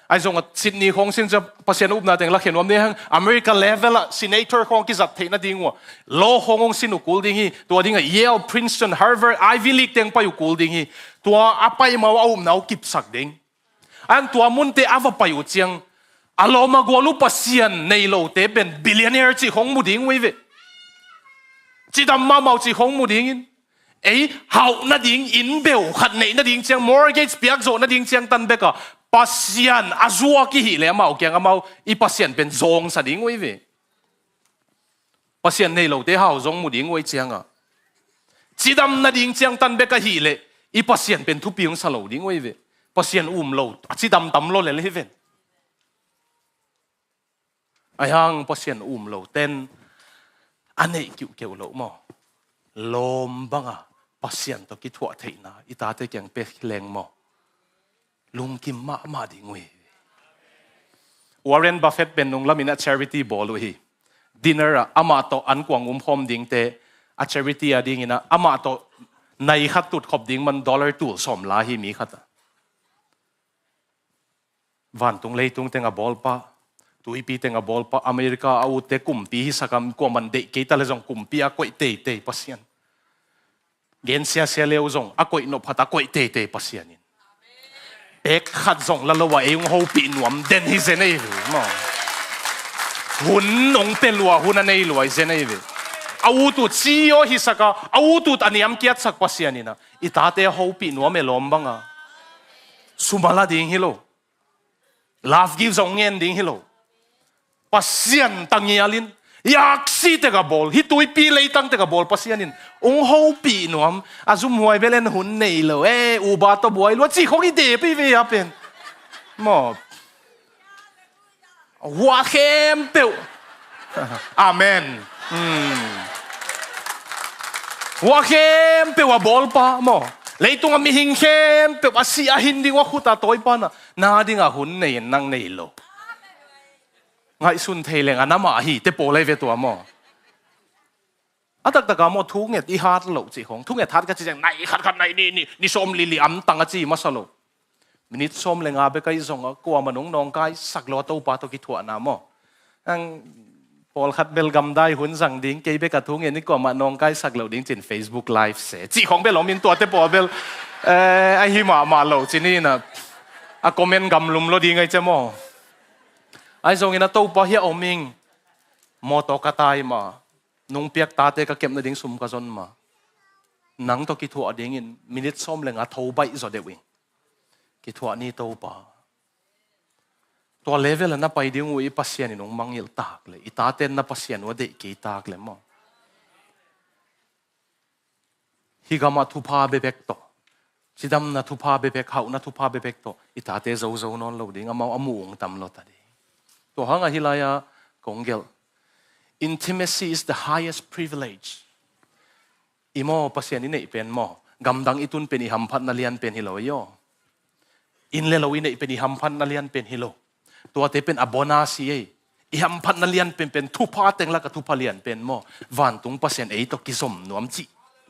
ไอ้จงซิดนีย์ของสินจะปัสเซียนอุบนาเต็งลักเห็นว่าเนี่ยอเมริกาเลเวลอะซีเนเตอร์ของกิจัดเทนดิ่งว่าโลของสินุกูลดิ่งฮีตัวดิ่งอะเยลพรินสตันฮาร์วาร์ดไอวี่ลีกเต็งไปอยู่กูลดิ่งฮีตัวอาไปมาว่าอุบนากิบสักดิ่งอันตัวมุนเตอว่าไปอยู่เจียงอารมณ์กว่าลูกปัสเซียนในโลกเตเป็นบิลเลนเนอร์จีของมุดิ่งไว้เวจีดำมาเมาจีของมุดิ่งเฮาหน้าดิ่งอินเบลขัดในหน้าดิ่งเจียงมอร์เกจเปียกโจหน้าดิ่งเจียงตันเบกะปัสยันอาจัวกิหิเลมาโอเคงั้นมาอีปัสยันเป็นซองสัดิ้งไว้เวปัสยันในโลกเดียวซองมุดิ้งไว้เจียงอ่ะจีดำนาดิ้งเจียงตันเบกหิเลอีปัสยันเป็นทุบปีงสโลดิ้งไว้เวปัสยันโลจีดำตำโลเลยเว้ไอ้ยังปัสยันโลเต้นอันนี้เกี่ยวโลมั้งลมบังอ่ะปัสยันตัวกิจวัตรที่น่ะอีตาเตยังเป็ดแรงมั้งลุงกิมมาดิ่งเว้ยวอร์เรนบัฟเฟตเป็นนุ่งละมินะ charity ball เว้ย dinner อะอามาโตอันกวางพรมดิ่งเตอะ charity อะดิ่งนะอามาโตในขัดตุดขบดิ่งมัน$ตัวสมลาหิมีขัดวันตรงเลยตรงเต็งอะบอลปะตุยปีเต็งอะบอลปะอเมริกาเอาเตกุมปีฮิสักกว่ามันเด็กเกตาเลจงกุมปีอะกวยเตปัสยันเกณฑ์เสียเลวจงอะกวยนพพัดอะกวยเตปัสยันเอกขัดส่งละละว่าเองเขาปีนวมเด่นที่เซนนี่มั้งหุ่นนงเป็นลัวหุ่นอันนี้ลัวเซนนี่เอาตุดซีโอฮิสักเอาตุดอันนี้อันเกียรติสักปัสยานี่นะอิตาเตะเขาปีนวมเมลอมบังอ่ะสุมาลาดิ่งฮิโลลาฟกิฟส่งเงินดิ่งฮิโลปัสยานตั้งเงียลินอยากซีเตกับบอลฮิตุยปีเลยตั้งเตกับบอลปัสยานินองเขาปีนวมอาจุมหวยเบลนหุ่นนี่เลยอุบาตบวยล้วนจีของอีเดปีเวียเป็นหมอหัวเข้มเปียวอาเมนหัวเข้มเปียวบอลปะหมอเลยตรงมีหิงเข้มเปียวเสียหินดิ่งว่าขุดตาตัวปะนะนาดิ่งอ่ะหุ่นนี่นั่งนี่โลไงสุนเทเลงอันนั้นมาฮีเตโปเลยเวตัวมออันตักมอทุกเงียอีฮาร์ดโลจีของทุกเงียฮาร์ดก็จะยังไหนขัดไหนนี่ส้มลิอัมตังจีมาสโลมินิส้มเลงอาเบกไอซงกลัวมันน้องกายสักโลตัวปาตัวกิทัวน้ามออังพอลขัดเบลกัมได้หุ่นสั่งดิ้งเกย์เบกทุกเงียนี่กลัวมันน้องกายสักโลดิ้งจิน Facebook Live เสจีของเบลมินตัวเตโปเบลไอฮิมาโลจีนี่นะอะคอมเมนต์กำลุมโลดิ้งไอเจมอไอ้ทรงนี้นะตัวปะเฮียอมิงมอตอกตายมานุ่งเปียกตาเตก็เก็บในดิ่งซุ่มกระจนมาหนังตัวกิทัวดิ่งอินมินิทส้มเลยงาทาวใบจอดเดวิกิทัวนี่ตัวปะ ตัวเลเวลนั้นไปดิ้งอุ้ยปัสยานินงมังยิลตากเลยอิตาเต้นนับปัสยานว่าเด็กกีตากเลยมั้งฮิกามาทุพาเบเบกโตสิดำนัทุพาเบเบกเขานัทุพาเบเบกโตอิตาเตโซนอนโลดิ้งอามาอามูงตำโลตัดดีตัวหังอหิลายากงเกล intimacy is the highest privilege อิโมปัสยานินเป็นโมกำดังอิตุนเป็นอิหัมพันนาเลียนเป็นฮิโลโยอินเลโลวินเป็นอิหัมพันนาเลียนเป็นฮิโลตัวเตเป็นอบนาซีอิหัมพันนาเลียนเป็นทุพาเต็งละกับทุพาเลียนเป็นโมวันตุงปัสยานตกิสมนวมจิ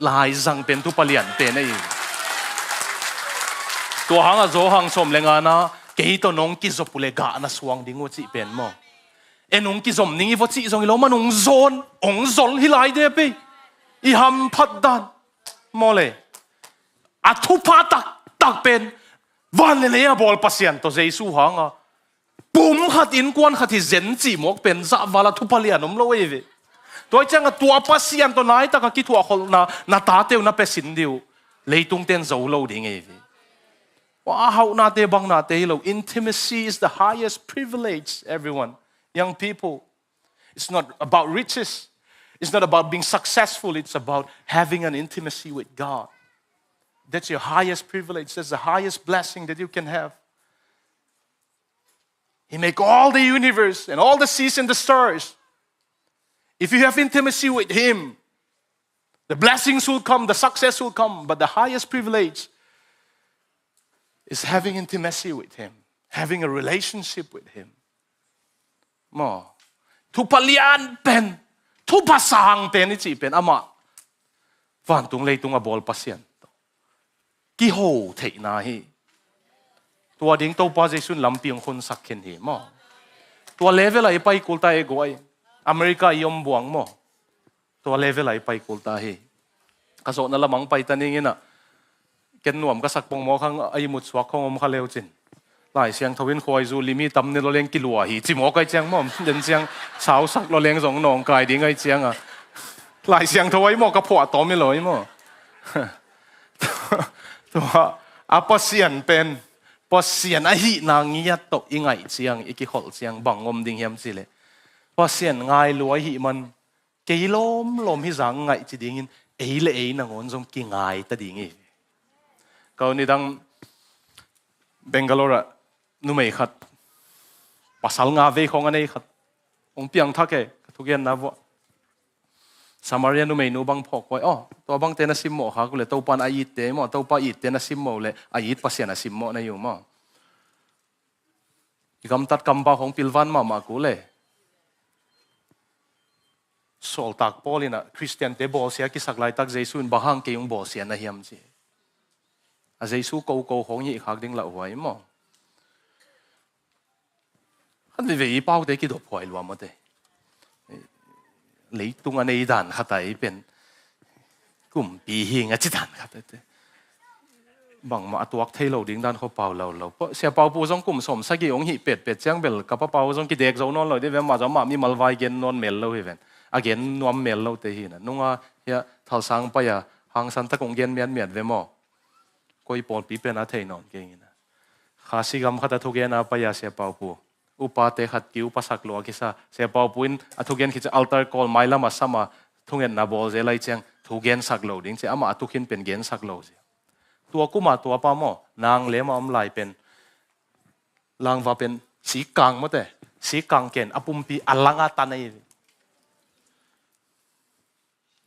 ลายจังเป็นทุพาเลียนเป็นตัวหังโจหังสมเลงานะเกยตัวนงกิจปุเลกานะสวงดิ้งวจิเป็นโมนงกิจสมนิ่งวจิจงอิโลมันงโซนองโซนฮิไลเดเปอิหัมพัดดันโมเลอัทุพาตักเป็นวันเลเนี่ยบอลปัสยันตัวเจสูหังปุ่มขัดอินกวนขัดที่เจนจีมกเป็นซาวาลทุพาเลียนมโลเอเวตัวจังตัวปัสยันตัวไหนตะกกิทัวคนนาตาเตวนาเปสินดิวเลยตุงเต้นโซโลดิ้งเอเวว้าเขานาเตบังนาเตโล intimacy is the highest privilege everyone young people it's not about riches it's not about being successful it's about having an intimacy with God that's your highest privilege that's the highest blessing that you can have He make all the universe and all the seas and the stars if you have intimacy with Him the blessings will come the success will come but the highest privilege is having intimacy with Him having a relationship with Him มอทุพเลียนเป็นทุพสางเป็นนี่จีเป็นอามาฟันตุงเลยตุงอบอลปัสยันกี่โหเทนาฮีตัวดิ้งตัวป้าเจสุนลำเปียงคนสักเข็นเหมอตัวเลเวลไอไปกุลตาเอกวยอเมริกายอมบวงมอตัวเลเวลไอไปกุลตาเฮกระโสนั่นละมังไปตันนี้นะเกณฑ์หน่วมก็สักปงมอข้างไอมุดสวักของอมคาเลวจินหลายเสียงทวินคอยจูลิมีตำเนรเลี้ยงกิลัวหีจิมอไกเจียงมอมเดินเสียงสาวสักเราเลี้ยงสองนองกายดิ้งไอเจียงอ่ะหลายเสียงทวายมอกระเพาะตอมไม่ลอยมอตัวอาปัสยันเป็นปัสยันอหินางงี้ตกยังไงเสียงอีกขอลเสียงบังงมดิ่งเฮียมสิเลยปัสยันง่ายรวยหิมันเกยลมหิสังไงจีดิ่งเอเลนางอนทรงกี่ง่ายตะดิ่งก็นี่ดังเบงกาลอร์นุ่มไม่ขัดปัสสาวะเวของอันนี้ขัดองเปียงทักเกทุกอย่างนะวะสมารียนุ่มไม่นุ่บังพกไว้อ๋อตัวบังเตนสิมโมฮะกูเลยตัวปันอายิตเตมอตัวปาอิตเตนสิมโมเลยอายิตปัสยานะสิมโมนะอยู่มั้งอีกคำตัดคำปาของพิลวันมากูเลยโซลตักพอลินะคริสเตียนเตบอลเสียกิสักไลตักเจสุนบางเกยงบอลเสียนะเฮียมจีอาเจสุกูของยี่ขักดิ้งละไว้มั้งขันไปเป้าเด็กกี่ดอกพอยรวมมาเตเลยตุงอันนี้ด่านขัดไอเป็นกลุ่มปีหิงอ่ะจิด่านขัดไอบางมาตัวเทโลดิ้งด่านเขาเป่าเราเพราะเสียเป่าปูจงกลุ่มสมสักกี่องค์หิเป็ดเจ้าเบลกับเป่าจงกี่เด็กเรานอนเราได้เว้นมาจะมามีมัลวายเกนนอนเมลเราเว้นอาเกนนวมเมลเราเตหินะนุ่งเฮียทัลสังไปอ่ะหางสันตะกงเกนเมียนเว้นมอก็อีปอลปีเป็นอาเทนอนเก่งนะข้าสิกรรมขัดทุกอย่างนะไปอ่ะเสียเป่าปูอุปาเตขัดกิวปัสสักลัวกิซาเสียเป่าปุ้นทุกอย่างคิดจะอัลเตอร์คอลไม่ละมาสมาทุกอย่างนาบอลเจไลเจียงทุกอย่างสักโลดิ้งเสียอามาทุกอย่างเป็นเกนสักโลเสียตัวกูมาตัวป้าหมอนางเลี้ยมาอมไหลเป็นลางว่าเป็นสีกลางมั้งแต่สีกลางเกนอปุมปีอัลลังอาตันนี่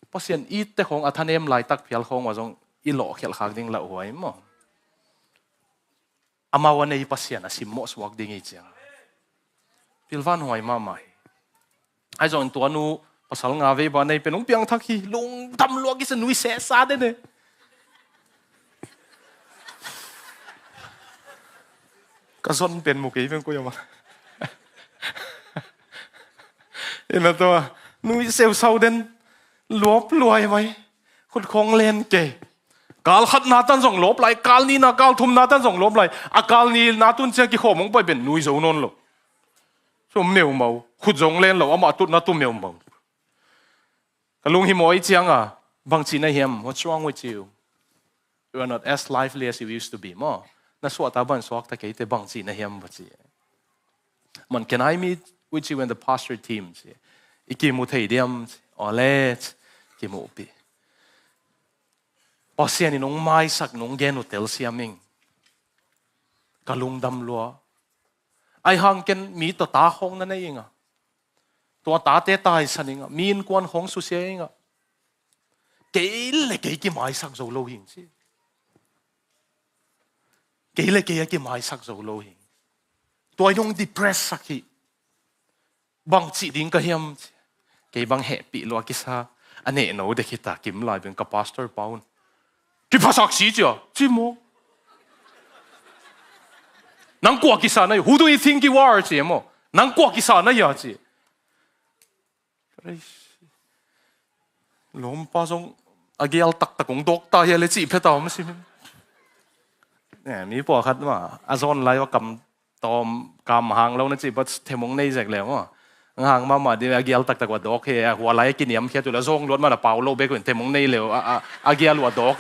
เพราะเสียนอีแต่ของอัธเนมไหลตักเพียลของว่าจงอีหล่อเขียนขากดิ้งละหวยมั้งอามาวันนี้ปัสเซียนสิมโมสวักดิ้งอีเจียงพิลวันหวยมาใหม่ไอ้จงตัวนู้ภาษาลงอาเวบานในเป็นองเปียงทักฮีลงทำลวกิสนุยเสซาเด้เนี่ยก็ส่วนเป็นมุกี้เป็นกูยังมาเห็นแล้วตัวนุยเซลเซาเดนลบรวยไหมคนคงเล่นเก๋กาลขัดนาตันส่งลบไหลกาลนี้นะกาลทุมนาตันส่งลบไหลอากาลนี้นาตุนเชียกี่ข้อมงไปเป็นนุยโจนนหรอส่วนเมียวเมาขุดจงเล่นหรออามาตุนนาตุเมียวเมากะลุงหิมอยเจียงอ่ะบางจีนไอเฮียม What's wrong with you You are not as lively as you used to be มั้งนั่นสวดตาบันสวกตะเกียแต่บางจีนไอเฮียมบัจี Man, can I meet with you and the pastor team? Ikimu thầy điam, ole, kimu pi. Pasian inong mai sak nong gen hotel siaming. Kalung dam lua. Ai hang ken mi to ta hong na inga. To ta te tai saninga. Min kwan hong su sia inga. Keile ke ki mai sak zo lo hing si. Keile ke ki mai sak zo lo hing. To yong depress sakhi. Bang chi ding ka hiam. Ke bang happy lo kisa. Ane no de kita kim lai ben ka pastor paun. Ki pasak si jo. Chi mo. Nang kwa ki sana, who do you think you are, chị em? Nang kwa ki sana ya, chị. Lom pa song agial tak kong dokta ya le chị phê tao mà xin. Nè, mi bỏ khát mà, azon lai wa cầm hàng lâu nên chị bắt thêm mong này dạy lẹo mà. Hàng mà đi agial tak wa dok he, hoa lai kinh nghiệm kia tụi là zong luôn mà là bao lâu bé còn thêm mong này lẹo, agial wa dok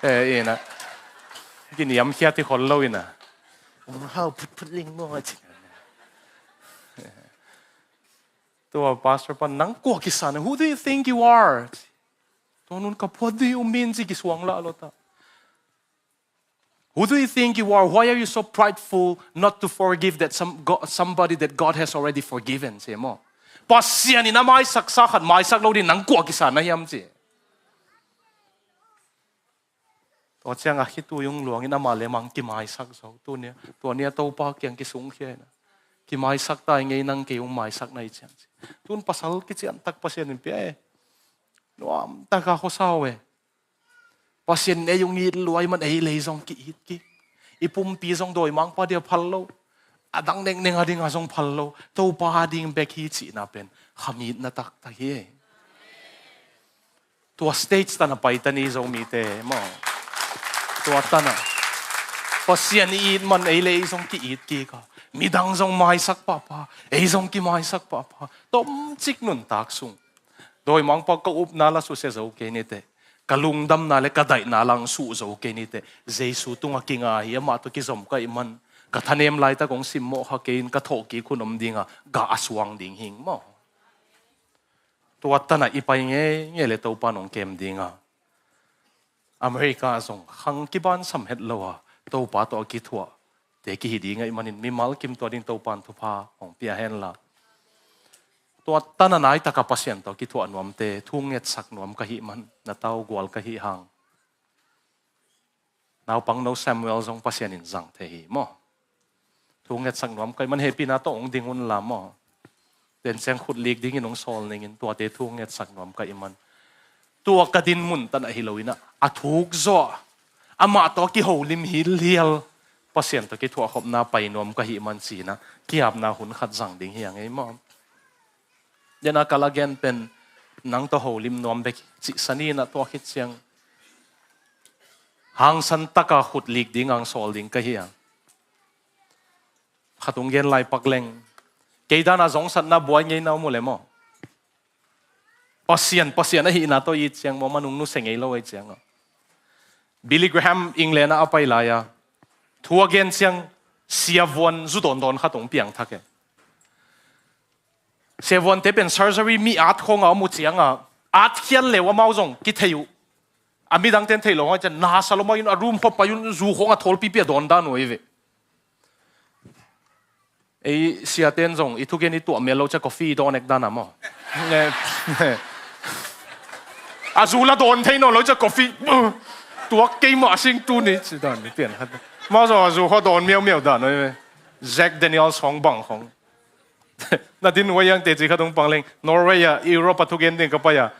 he, na. Kinh nghiệm kia thì khó lâu na. How put linh mo chị. Tôi pastor pa nang kwa kisana. Who do you think you are? Tôi nun kapwa do you mean si kiswang la lota. Who do you think you are? Why are you so prideful not to forgive that somebody that God has already forgiven? Siya mo. Pasiyan ina mai saksakan mai saklo din nang kwa kisana yam si. Tôi chẳng ngạc tu yung luang ina male mang ki mai sak so tu nia tàu pa kiang ki sung kia na ki mai sak ta ngay nang ki yung mai sak na ichang tun pasal ki chian tak pasien in pia nuam ta ka ko sao pasien ne yung ngit luai man ei lei zong ki hit ki ipum pi zong doi mang pa dia phallo adang neng neng ading azong phallo tàu pa ading bek hi chi na pen khamit na tak ta hi tu stage ta na paitani Zomi te mo tua tana pasian eat man ei le zong ki eat ki ka midang zong mai sak papa ei zong ki mai sak papa tom chik nun tak sung doi mang pa ka up na la su se zo ke ni te kalung dam na le kadai na lang su zo ke ni te jesu tunga kinga hi ma to ki zom ka iman ka thanem lai ta kong sim mo ha kein ka tho ki khunom dinga ga aswang ding hing mo tua tana ipai nge le to pa nong kem dinga America zong hang kiban sam het lowa to pa to ki thua te ki hi ngai manin mi mal kim to ding to pan thu pha ong pia hen la to tana nai ta ka pasien to ki thua nuam te thung nget sak nuam ka hi man na tau gwal ka hi hang naw pang no Samuel zong pasien in zang the hi mo thung nget sak nuam kai man happy na to ong ding un la mo ten seng khut lik ding in ong sol ning in to te thung nget sak nuam ka iman tua kadin mun tan ahiloina athuk zo ama to ki holim hil hial pasien to ki thua khop na painom ka hi man si na ki ap na hun khat jang ding hiang ei mo dena kalagen pen nang to holim nom bek chi sani na to khit chiang hang san taka khut lik ding ang sol ding ka hiang khatung gen lai pakleng keidana zong san na boy ngei na mo le mo pasian na hi na to i chiang mo manung nu sengei lo ai chiang Billy Graham England na apai laya thua gen chiang siavon zu don khatong piang thake siavon te pen surgery mi at khong a mu chiang at khian lewa mau jong ki theyu ami dang ten thelo ha chan na saloma yun a room pa payun zu khong a thol pi pe don da noi ve ei siaten jong i thu gen i tu melo cha coffee don ek dana mo azula don theino lo cha coffee tua game ma sing tu ni chi dan ni pian khat ma zo azu kho don miao da noi Jack Daniels hong bang hong na din wayang te chi khatong pangleng Norway ya Europe thu gen ding ka pa ya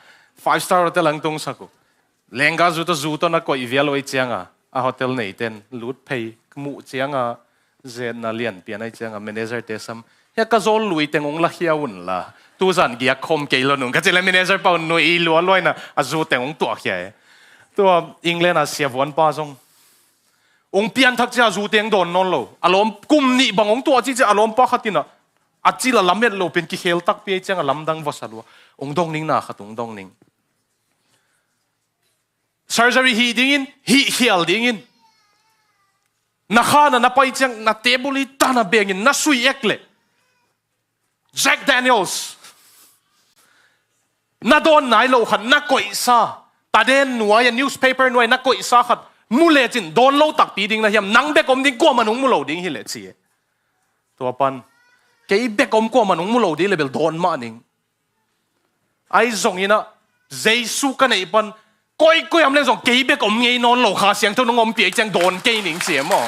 5-star hotel ang tong sako lenga zu to na ko ivial oi chianga a hotel nei ten lut pay mu chianga zen na lian pian ai chianga manager te sam ya ka zol lui tengong la hiaun la tu zan gia khom ke lo nung ka chele manager pa no i lo loina azu tengong to khia to England a siavon pa jong ong pian thak cha zu teng don non lo alom kum ni bangong to chi cha alom pa khatina achila lamet lo pen ki khel tak pe chang lamdang vasalwa ong dong ning na khatung dong ning surgery hi dingin hi hial dingin na khana na pai chang na tebuli ta na bengin na sui ekle Jack Daniels na don nai lo khan na koi sa ta den nuai newspaper nuai na koi sa khat mu le chin don lo tak pi ding na hiam nang be kom ding ko manung mu lo ding hi le chi to pan ke be kom ko manung mu lo di level don ma ning ai zong ina jesu ka nei pan koi am le zong ke be kom ngei non lo kha siang thon ngom pi chang don ke ning che mo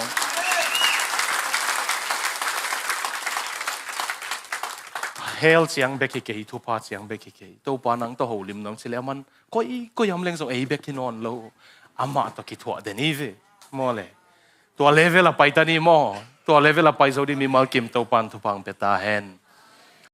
hell chiang be ki thu pa chiang be ki to pa nang to ho lim nong chile man koi am leng zong ei be ki non lo ama to ki thua de ni ve mo le to level a pai ta ni mo to level a pai zo di mi mal kim to pan thu pang pe ta hen